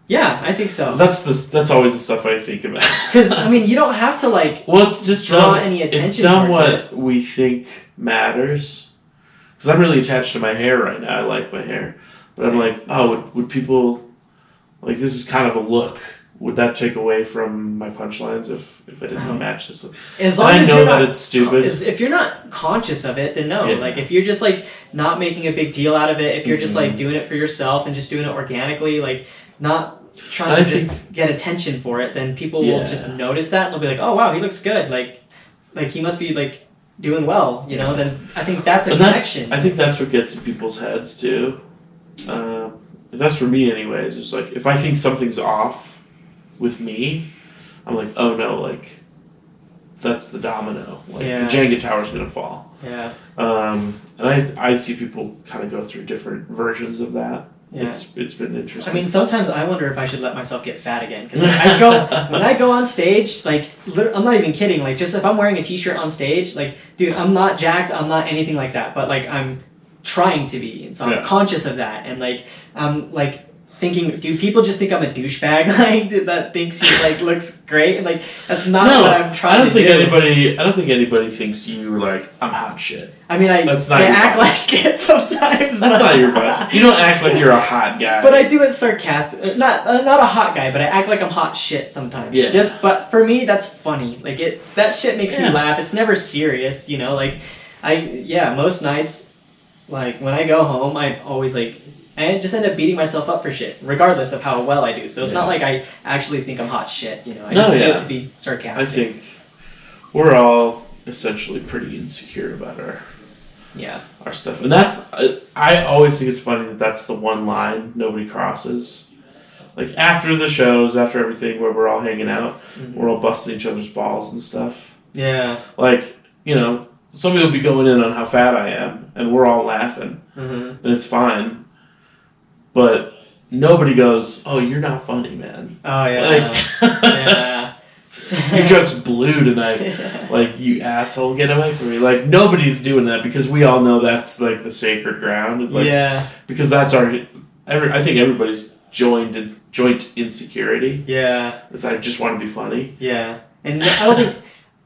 Yeah, I think so. That's always the stuff I think about. Because I mean, you don't have to Well, it's just draw any attention. It's dumb what we think matters. Because I'm really attached to my hair right now. I like my hair, but I'm like, would people this is kind of a look. Would that take away from my punchlines if I didn't match this? As long as I know that it's stupid. If you're not conscious of it, then no. Yeah. If you're just not making a big deal out of it, if you're just doing it for yourself and just doing it organically, not trying to just get attention for it, then people will just notice that and they'll be like, oh wow, he looks good. He must be doing well, you know. Then I think that's a connection. I think that's what gets in people's heads too. And that's for me, anyways. It's if I think something's off with me, I'm like, oh no, that's the domino. The Jenga tower's gonna fall. Yeah. And I see people kind of go through different versions of that. Yeah. It's been interesting. I mean, sometimes I wonder if I should let myself get fat again because when I go on stage, I'm not even kidding. Just if I'm wearing a t-shirt on stage, dude, I'm not jacked, I'm not anything like that, but I'm trying to be, and so I'm conscious of that, and I'm thinking, do people just think I'm a douchebag like that thinks he like looks great and like that's not No, what I'm trying I don't to think do. I don't think anybody thinks you like I'm hot shit. I mean, I That's not your act vibe. like it sometimes. That's but- not your vibe. You don't act like you're a hot guy. But I do it sarcastic. Not a hot guy, but I act like I'm hot shit sometimes. Yeah. But for me, that's funny. Like that shit makes me Yeah. laugh. It's never serious, you know. Like most nights, like when I go home, I always like. I just end up beating myself up for shit, regardless of how well I do. So it's not like I actually think I'm hot shit, you know. I just do it to be sarcastic. I think we're all essentially pretty insecure about our stuff, and that's I always think it's funny that that's the one line nobody crosses. Like after the shows, after everything, where we're all hanging out, we're all busting each other's balls and stuff. Yeah. Like somebody will be going in on how fat I am, and we're all laughing, and it's fine. But nobody goes, "Oh, you're not funny, man." Oh yeah. Like, yeah. your joke's blue tonight. Like, you asshole, get away from me. Like, nobody's doing that because we all know that's like the sacred ground. It's like because that's I think everybody's joint insecurity. Yeah. Is I just want to be funny. Yeah, and I don't think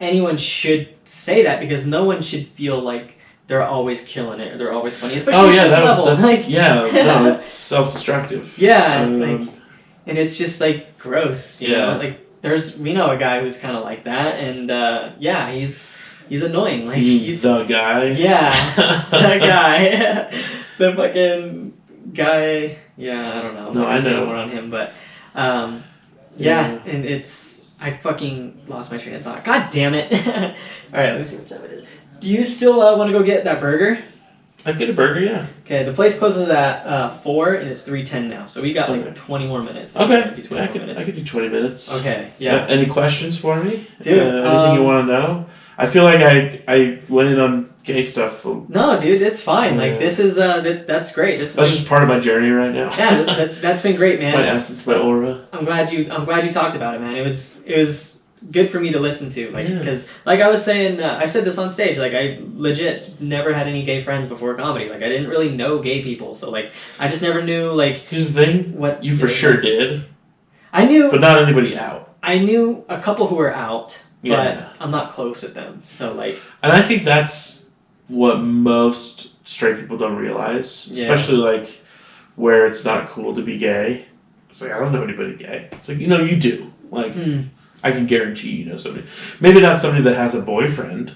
anyone should say that because no one should feel like they're always killing it or they're always funny, especially at this level. No, it's self-destructive. Yeah, and it's just like gross, you know. Like we know a guy who's kind of like that, and he's annoying. Like he's the guy. Yeah, that guy, the fucking guy. Yeah, I don't know. No, I know more on him, but and it's I fucking lost my train of thought. God damn it! All right, let me see what time it is. Do you still want to go get that burger? I'd get a burger, yeah. Okay, the place closes at 4 and it's 3:10 now, so we got like 20 more minutes. Okay, I could do 20 minutes. Okay, yeah. Any questions for me? Dude, anything you want to know? I feel like I went in on gay stuff. No, dude, it's fine. Like this is that's great. That's just part of my journey right now. Yeah, that's been great, man. It's my essence, my aura. I'm glad you talked about it, man. It was good for me to listen to, like, because like I was saying, I said this on stage, like I legit never had any gay friends before comedy. Like I didn't really know gay people, so like I just never knew like. Here's the thing, what you for sure did. I knew, but not anybody out. I knew a couple who were out, but Yeah. I'm not close with them. So like, and I think that's what most straight people don't realize, especially like where it's not cool to be gay. It's like I don't know anybody gay. It's like you do. Like I can guarantee you know somebody. Maybe not somebody that has a boyfriend.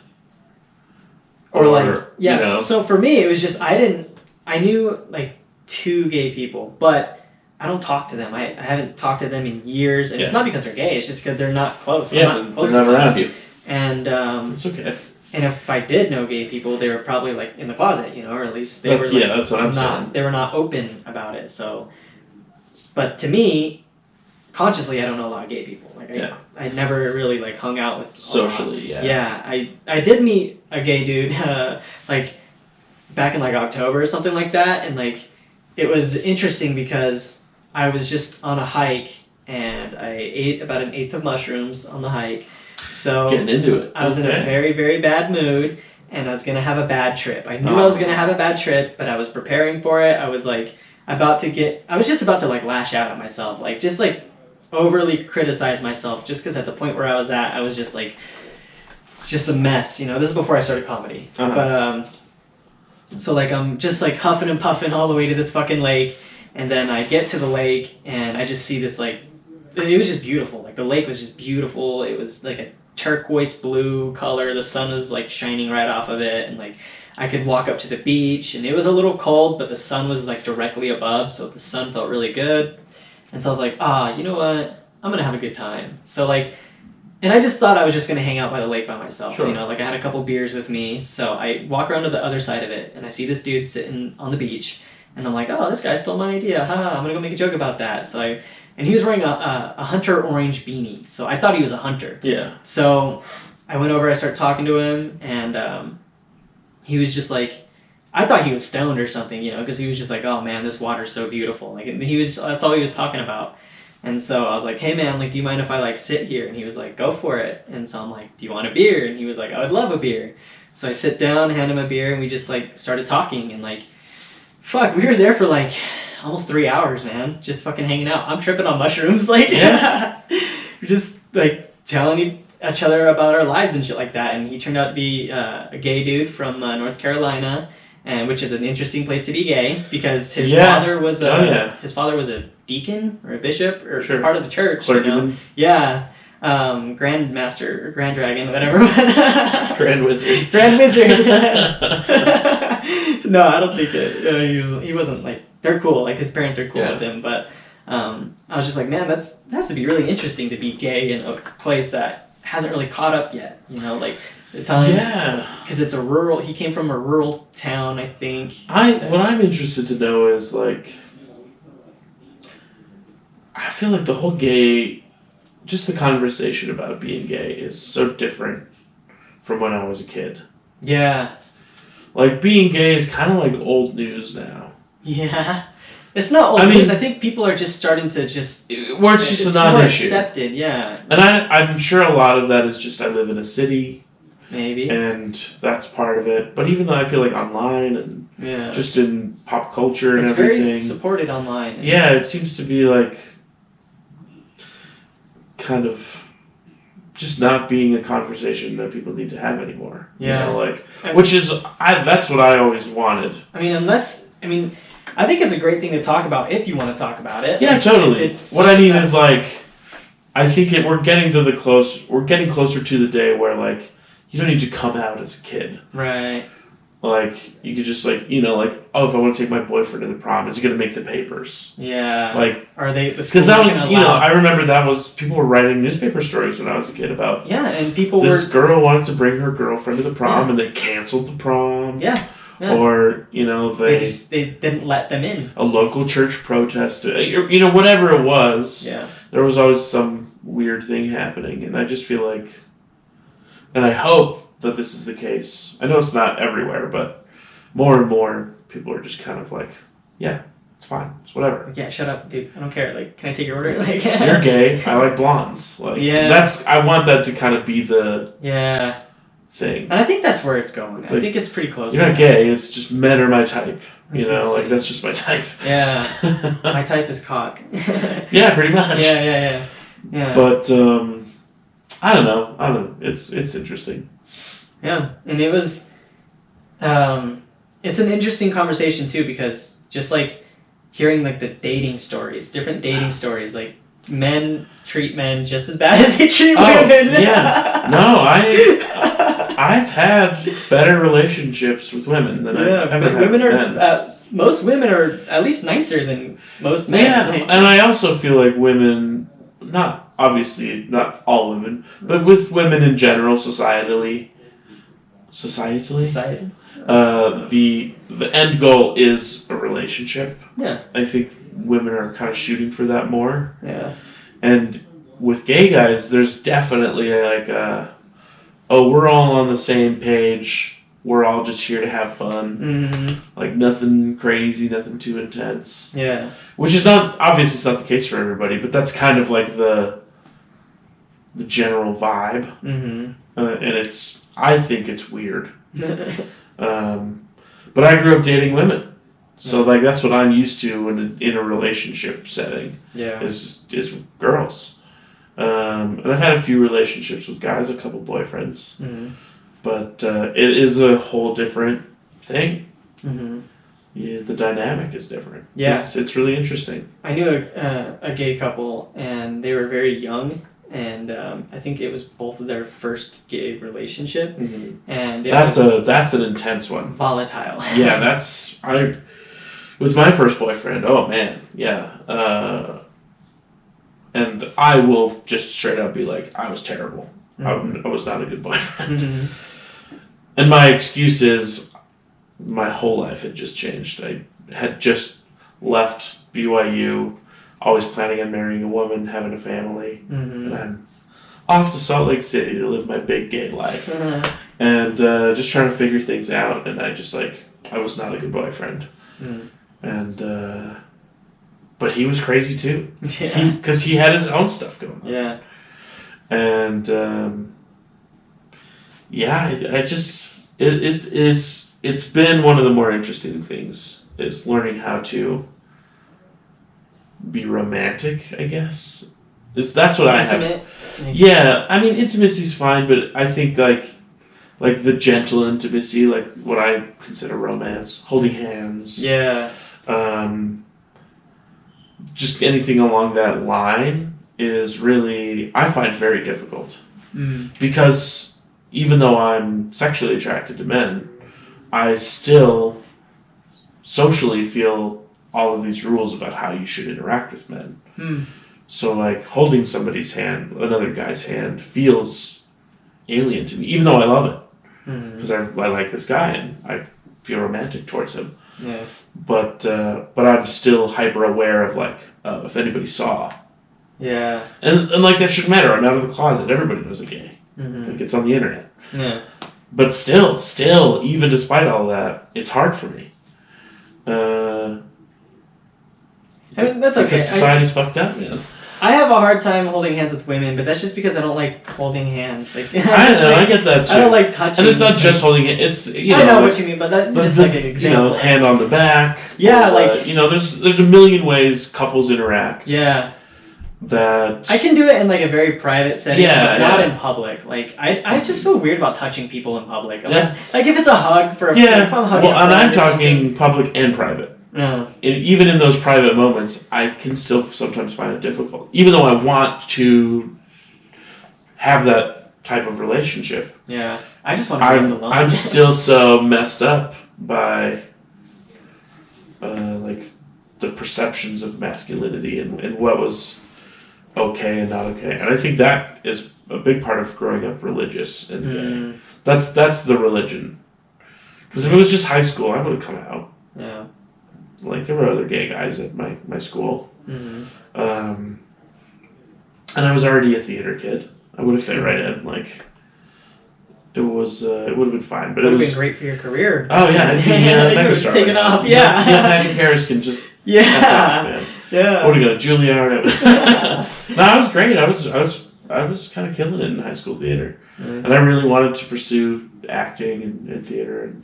or like you know. So for me, it was just I knew like 2 gay people, but I don't talk to them. I haven't talked to them in years, and it's not because they're gay. It's just because they're not close. Yeah, they're not around you. And it's okay. And if I did know gay people, they were probably like in the closet, you know, or at least they were like, that's what I'm saying. They were not open about it. So, but to me, consciously, I don't know a lot of gay people. Like I never really like hung out with socially. Yeah, I did meet a gay dude like back in like October or something like that, and like it was interesting because I was just on a hike and I ate about an 1/8 of mushrooms on the hike. So getting into it. I was in a very, very bad mood, and I was gonna have a bad trip. I knew I was gonna have a bad trip, but I was preparing for it. I was like I was just about to like lash out at myself, like just like overly criticize myself, just because at the point where I was at, I was just like just a mess, you know. This is before I started comedy, but so like I'm just like huffing and puffing all the way to this fucking lake, and then I get to the lake and I just see this like. It was just beautiful. Like the lake was just beautiful. It was like a turquoise blue color. The sun was like shining right off of it, and like I could walk up to the beach, and it was a little cold, but the sun was like directly above, so the sun felt really good. And so I was like, you know what? I'm gonna have a good time. So like, and I just thought I was just gonna hang out by the lake by myself. Sure. You know, like I had a couple beers with me. So I walk around to the other side of it, and I see this dude sitting on the beach, and I'm like, oh, this guy stole my idea. Haha, I'm gonna go make a joke about that. And he was wearing a hunter orange beanie, so I thought he was a hunter. Yeah. So I went over, I started talking to him, and he was just like, I thought he was stoned or something, you know, because he was just like, oh man, this water's so beautiful. Like, and that's all he was talking about. And so I was like, hey man, like, do you mind if I like sit here? And he was like, go for it. And so I'm like, do you want a beer? And he was like, I would love a beer. So I sit down, hand him a beer, and we just like started talking, and like, fuck, we were there for like, almost 3 hours, man. Just fucking hanging out. I'm tripping on mushrooms. Like, Yeah. we're just like telling each other about our lives and shit like that. And he turned out to be a gay dude from North Carolina, and which is an interesting place to be gay because his father was a deacon or a bishop or part of the church. Clergyman. You know? Yeah. Grandmaster or Grand Dragon, whatever. Grand Wizard. Grand Wizard. No, I don't think it. He wasn't like, they're cool. Like his parents are cool with him, but I was just like, man, that has to be really interesting to be gay in a place that hasn't really caught up yet. You know, like the times. Yeah. Because it's he came from a rural town, I think. What I'm interested to know is like, I feel like the whole gay. Just the conversation about being gay is so different from when I was a kid. Yeah. Like, being gay is kind of like old news now. Yeah. It's not old news. I think people are just starting to where it's just a non-issue. Accepted, yeah. And I'm sure a lot of that is just I live in a city. Maybe. And that's part of it. But even though I feel like online and just in pop culture and everything. It's very supported online. Yeah, it seems to be like kind of just not being a conversation that people need to have anymore. Yeah. You know, like, which is, that's what I always wanted. I think it's a great thing to talk about if you want to talk about it. Yeah, like, totally. What I mean is like, I think we're getting closer to the day where like, you don't need to come out as a kid. Right. Like, you could just like, you know, like, oh, if I want to take my boyfriend to the prom, is he going to make the papers? Yeah. Like, are they? Because that was, you know, I remember people were writing newspaper stories when I was a kid about. Yeah, and this girl wanted to bring her girlfriend to the prom, and they canceled the prom. Yeah. Yeah. Or, you know, they didn't let them in. A local church protest, you know, whatever it was. Yeah. There was always some weird thing happening, and I just feel like, and I hope that this is the case. I know it's not everywhere, but more and more people are just kind of like, yeah, it's fine, it's whatever. Yeah, shut up, dude. I don't care. Like, can I take your order? Like, you're gay. I like blondes. Like, I want that to kind of be the thing. And I think that's where it's going. I think it's pretty close. You're not gay. It's just men are my type. You know, like that's just my type. Yeah, my type is cock. Yeah, pretty much. Yeah. But I don't know. It's interesting. Yeah, and it was, it's an interesting conversation too because just like hearing like the dating stories, different dating stories, like men treat men just as bad as they treat women. Yeah, no, I've had better relationships with women than I've ever had with men. Most women are at least nicer than most men. Yeah, and I also feel like women, obviously not all women, but with women in general, societally. The end goal is a relationship. Yeah. I think women are kind of shooting for that more. Yeah. And with gay guys, there's definitely we're all on the same page. We're all just here to have fun. Mm-hmm. Like nothing crazy, nothing too intense. Yeah. Which is obviously it's not the case for everybody, but that's kind of like the general vibe. Mm-hmm. And I think it's weird. But I grew up dating women. So like that's what I'm used to in a relationship setting. Yeah. Is girls. And I've had a few relationships with guys, a couple boyfriends. Mm-hmm. But it is a whole different thing. Mm-hmm. Yeah, the dynamic is different. Yeah. It's really interesting. I knew a gay couple and they were very young. And I think it was both of their first gay relationship, and that's an intense one. Volatile. Yeah, with my first boyfriend. Oh man, yeah. And I will just straight up be like, I was terrible. Mm-hmm. I was not a good boyfriend. Mm-hmm. And my excuse is, my whole life had just changed. I had just left BYU. Always planning on marrying a woman, having a family, and I'm off to Salt Lake City to live my big gay life, and just trying to figure things out. And I was not a good boyfriend, and but he was crazy too, because he had his own stuff going on. Yeah, and it's been one of the more interesting things is learning how to be romantic, I guess. That's what Intimate. I have. Yeah, I mean, intimacy's fine, but I think like the gentle intimacy, like what I consider romance, holding hands. Yeah. Just anything along that line is really, I find very difficult. Because even though I'm sexually attracted to men, I still socially feel all of these rules about how you should interact with men. So like holding somebody's hand, another guy's hand, feels alien to me, even though I love it. Because I like this guy and I feel romantic towards him. Yeah. But I'm still hyper aware of like if anybody saw. Yeah. And like that shouldn't matter. I'm out of the closet. Everybody knows I'm gay. Like it's on the internet. Yeah. But still, even despite all that, it's hard for me. I mean, that's okay. Because society's fucked up, man. I have a hard time holding hands with women, but that's just because I don't like holding hands. Like I know, I get that too. I don't like touching. And it's not just holding it. It's I know what you mean, but that's just like an example. Hand on the back. Yeah, or, there's a million ways couples interact. Yeah. That I can do it in like a very private setting, but not yeah. in public. Like I just feel weird about touching people in public, unless like if it's a hug for yeah. Like, if I'm hugging well, and I'm talking public and private. No. Even in those private moments, I can still sometimes find it difficult, even though I want to have that type of relationship. Yeah, I just want to be left alone. I'm still so messed up by like the perceptions of masculinity and what was okay and not okay, and I think that is a big part of growing up religious and gay. That's the religion. Because if it was just high school, I would have come out. Yeah. Like there were other gay guys at my school. And I was already a theater kid. I would have fit right in. Like it was, it would have been fine. But it would have been great for your career. Oh yeah, I'd be megastar. Taken off. Yeah, Patrick Harris can just. Yeah. Yeah. What are you gonna Juilliard? No, I was great. I was kind of killing it in high school theater, and I really wanted to pursue acting and theater, and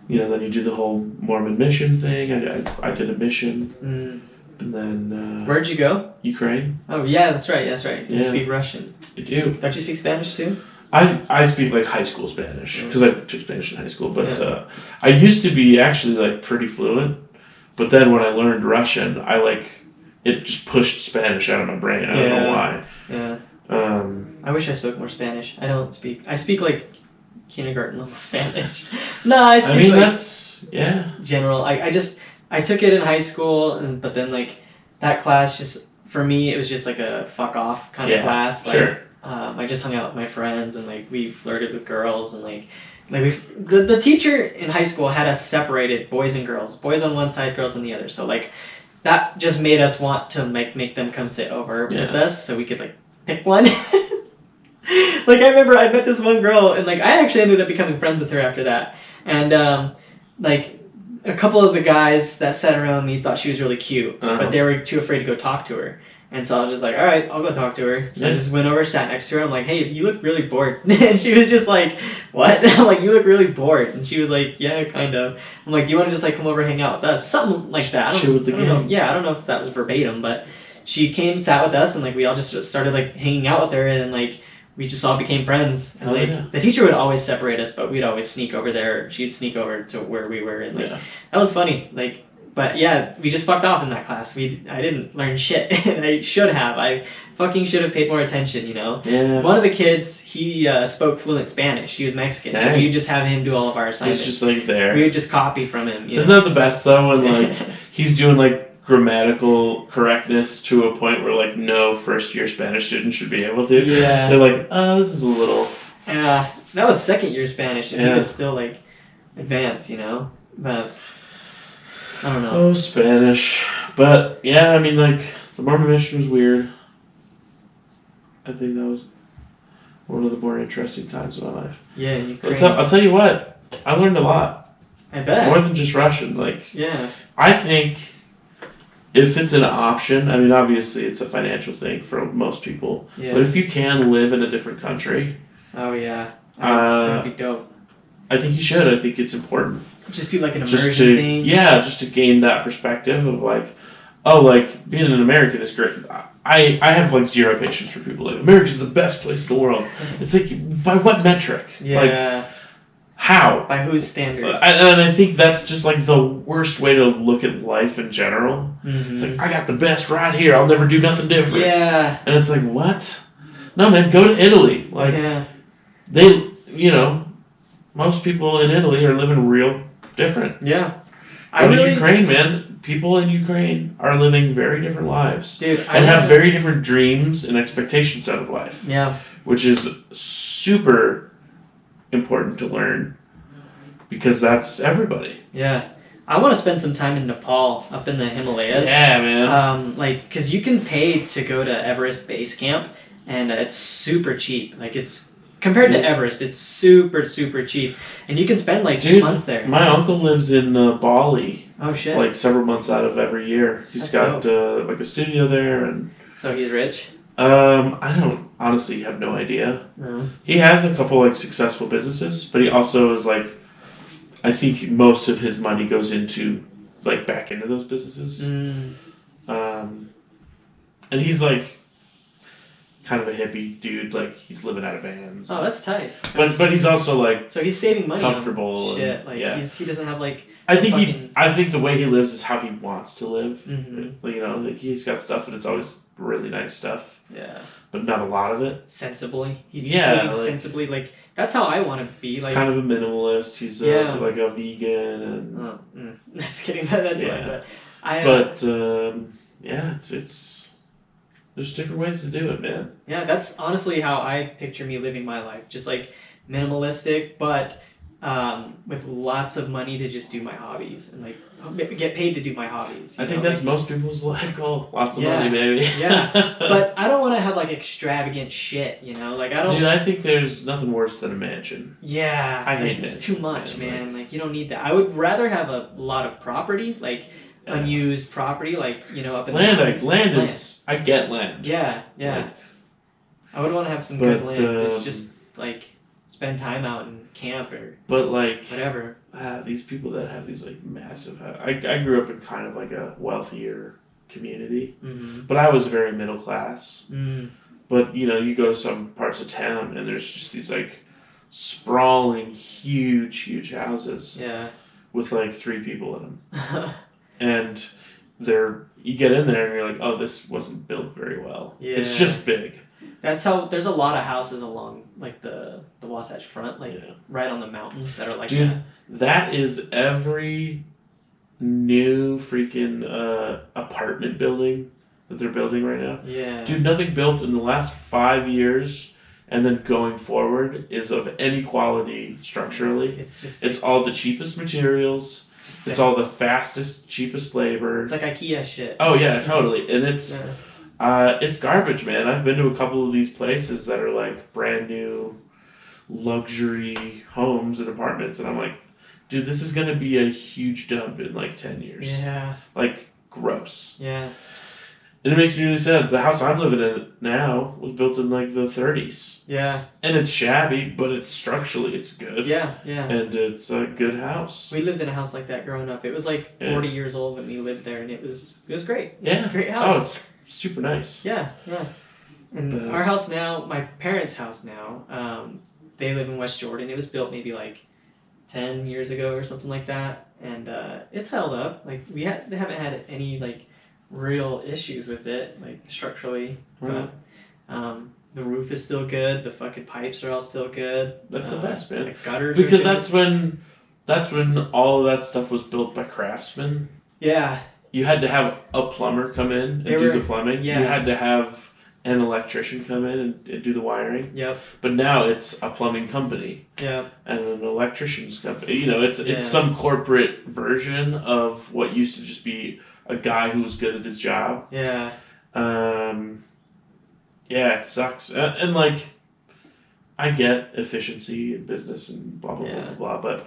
then you do the whole Mormon mission thing. I did a mission, and then where'd you go? Ukraine. Oh yeah, that's right. You speak Russian. I do. Don't you speak Spanish too? I speak like high school Spanish because I took Spanish in high school, but I used to be actually like pretty fluent. But then when I learned Russian, it just pushed Spanish out of my brain. I don't know why. Yeah. I wish I spoke more Spanish. I speak like kindergarten level Spanish. No, I speak that's general. I took it in high school, but then like that class just for me it was just like a fuck off kind of class. Like, sure. I just hung out with my friends and like we flirted with girls and like the teacher in high school had us separated boys and girls, boys on one side, girls on the other. So like that just made us want to make them come sit over with us so we could like pick one. Like I remember I met this one girl and like I actually ended up becoming friends with her after that. And like a couple of the guys that sat around me thought she was really cute, but they were too afraid to go talk to her. And so I was just like, all right, I'll go talk to her. So I just went over, sat next to her. I'm like, hey, you look really bored. And she was just like, what? I'm like, you look really bored. And she was like, yeah, kind of. I'm like, do you want to just like come over and hang out with us? Something like that. I don't know if that was verbatim, but she came, sat with us, and like we all just started like hanging out with her, and like we just all became friends. And like the teacher would always separate us, but we'd always sneak over there. She'd sneak over to where we were, and like that was funny. Like. But yeah, we just fucked off in that class. I didn't learn shit. I should have. I fucking should have paid more attention, Yeah. One of the kids, he spoke fluent Spanish. He was Mexican. Dang. So we would just have him do all of our assignments. He's just like there. We would just copy from him. Isn't that the best though when like he's doing like grammatical correctness to a point where like no first year Spanish student should be able to. Yeah. They're like, oh, this is a little. Yeah. That was second year Spanish and he was still like advanced, But I don't know. Oh, Spanish. But, yeah, I mean, like, the Mormon mission was weird. I think that was one of the more interesting times of my life. Yeah, in Ukraine. I'll tell you what. I learned a lot. I bet. More than just Russian. Like, yeah. I think if it's an option, I mean, obviously it's a financial thing for most people. Yeah. But if you can live in a different country. Oh, yeah. That'd be dope. I think you should. I think it's important. Just do like an immersion thing? Yeah, just to gain that perspective of like, oh, like being an American is great. I have like zero patience for people like America's the best place in the world. It's like, by what metric? Yeah. Like, how? By whose standards? And I think that's just like the worst way to look at life in general. Mm-hmm. It's like, I got the best right here. I'll never do nothing different. Yeah. And it's like, what? No, man, go to Italy. Like, they, most people in Italy are living real different. Yeah. Go to Ukraine, man. People in Ukraine are living very different lives. Dude, and have very different dreams and expectations out of life. Yeah. Which is super important to learn because that's everybody. Yeah. I want to spend some time in Nepal, up in the Himalayas. Yeah, man. Because you can pay to go to Everest Base Camp, and it's super cheap. Like, it's compared to Everest, it's super, super cheap. And you can spend like 2 months there. My uncle lives in Bali. Oh, shit. Like several months out of every year. He's got like a studio there. And so he's rich? I don't honestly have no idea. No. He has a couple like successful businesses, but he also is like, I think most of his money goes into like back into those businesses. And he's like kind of a hippie dude. Like he's living out of vans. Oh, that's tight. But he's also like so he's saving money. Comfortable. On shit. Like he doesn't have like. I think the way he lives is how he wants to live. Mm-hmm. Like he's got stuff and it's always really nice stuff. Yeah. But not a lot of it. Sensibly. He's living sensibly. Like that's how I want to be. He's like kind of a minimalist. He's like a vegan and. Just kidding. That's yeah. fine. It's there's different ways to do it, man. Yeah, that's honestly how I picture me living my life. Just like minimalistic, but with lots of money to just do my hobbies and like get paid to do my hobbies. I think that's most people's life goal. Lots of money, baby. Yeah, but I don't want to have like extravagant shit. Like I don't. Dude, I think there's nothing worse than a mansion. Yeah, I hate it's too much, man. Like you don't need that. I would rather have a lot of property, like unused property, like up in land is. I get land. Yeah. Like, I would want to have some good land to just like spend time out and camp or. But like whatever. These people that have these like massive. I grew up in kind of like a wealthier community, but I was very middle class. But you go to some parts of town and there's just these like sprawling, huge houses. Yeah. With like 3 people in them, and you get in there and you're like, oh, this wasn't built very well. Yeah. It's just big. That's how there's a lot of houses along like the Wasatch Front, like right on the mountain that are like dude, that. That is every new freaking apartment building that they're building right now. Yeah. Dude, nothing built in the last 5 years and then going forward is of any quality structurally. It's all the cheapest materials. It's all the fastest, cheapest labor. It's like IKEA shit. Oh yeah, totally. And it's garbage, man. I've been to a couple of these places that are like brand new luxury homes and apartments, and I'm like, dude, this is gonna be a huge dump in like 10 years. Yeah. Like gross. Yeah. And it makes me really sad. The house I'm living in now was built in like the 30s. Yeah. And it's shabby, but it's good. Yeah. And it's a good house. We lived in a house like that growing up. It was like 40 years old when we lived there, and it was great. It was a great house. Oh, it's super nice. Yeah. And our house now, my parents' house now, they live in West Jordan. It was built maybe like 10 years ago or something like that, and it's held up. Like they haven't had any like real issues with it, like structurally. Right. But the roof is still good. The fucking pipes are all still good. That's the best, man. The gutters. Because that's when all of that stuff was built by craftsmen. Yeah. You had to have a plumber come in and do the plumbing. Yeah. You had to have an electrician come in and do the wiring. Yep. But now it's a plumbing company. Yep. And an electrician's company. It's some corporate version of what used to just be a guy who was good at his job. Yeah. It sucks. And like, I get efficiency in business and blah blah blah blah,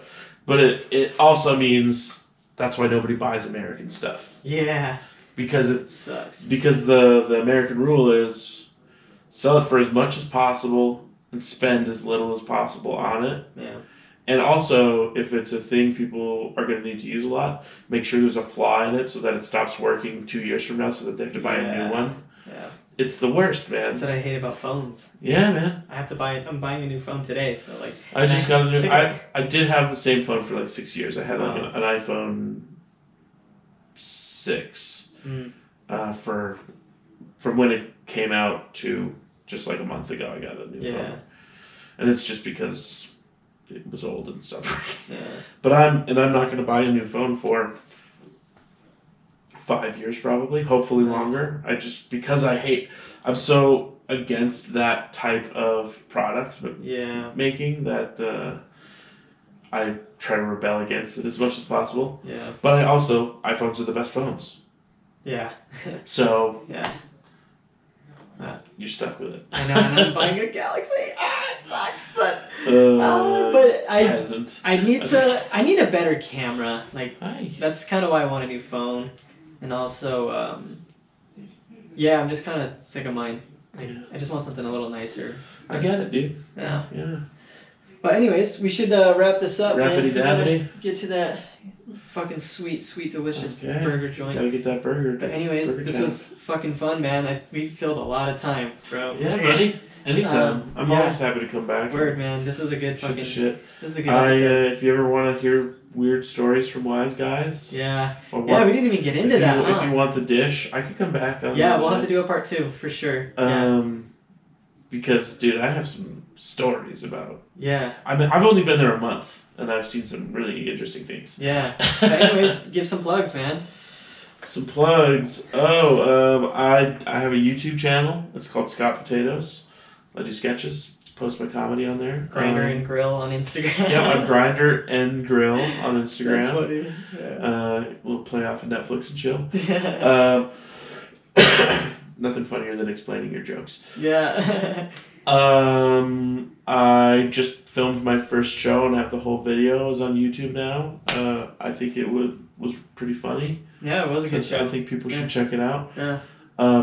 but it also means that's why nobody buys American stuff. Yeah. Because it sucks. Because the American rule is sell it for as much as possible and spend as little as possible on it. Yeah. And also, if it's a thing people are going to need to use a lot, make sure there's a flaw in it so that it stops working 2 years from now so that they have to buy a new one. Yeah. It's the worst, man. That's what I hate about phones. Yeah, man. I'm buying a new phone today, so like. I just got a new. I did have the same phone for like 6 years. I had like an iPhone 6 from when it came out to just like a month ago. I got a new phone, and it's just because it was old and stuff. Yeah. But I'm not going to buy a new phone for 5 years probably, hopefully longer. Because I'm so against that type of product making that I try to rebel against it as much as possible. Yeah. But iPhones are the best phones. Yeah. So yeah. You're stuck with it. I know, and I'm buying a Galaxy. It sucks, but peasant. I need a better camera. Like that's kind of why I want a new phone, and also, I'm just kind of sick of mine. Like, I just want something a little nicer. I get it, dude. Yeah. Yeah. But anyways, we should wrap this up. Rappity-dabbity. Get to that fucking sweet, delicious burger joint. Gotta get that burger. But anyways, this was fucking fun, man. We filled a lot of time, bro. Yeah, buddy. Anytime. I'm always happy to come back. Word, man. This was a good fucking shit. This is a good episode. If you ever want to hear weird stories from wise guys. Yeah. We didn't even get into that. If you want the dish, I could come back. We'll have to do a part 2 for sure. Because, dude, I have some stories about. Yeah. I've only been there a month, and I've seen some really interesting things. Yeah. But anyways, give some plugs, man. Some plugs. I have a YouTube channel. It's called Scott Potatoes. I do sketches. Post my comedy on there. Grinder and Grill on Instagram. Yeah, I'm Grinder and Grill on Instagram. That's funny. Yeah. We'll play off of Netflix and chill. Nothing funnier than explaining your jokes. Yeah. I just filmed my first show and have the whole video is on YouTube now. I think it was pretty funny. Yeah, it was a good show. I think people should check it out. Yeah.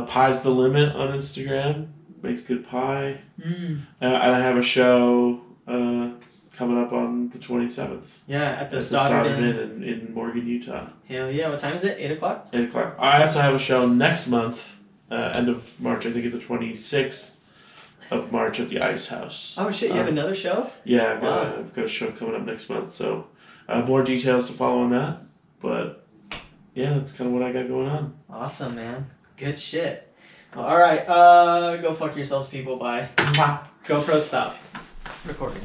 Pie's the Limit on Instagram. Makes good pie. Mm. And I have a show coming up on the 27th. Yeah, at the Stoddard Inn in Morgan, Utah. Hell yeah. What time is it? 8 o'clock? 8 o'clock. I also have a show next month. End of March, I think it's the 26th of March at the Ice House. Oh shit, you have another show? Yeah, I've got a show coming up next month, so more details to follow on that. But yeah, that's kind of what I got going on. Awesome, man. Good shit. Well, alright, go fuck yourselves, people. Bye. GoPro stop. Recording.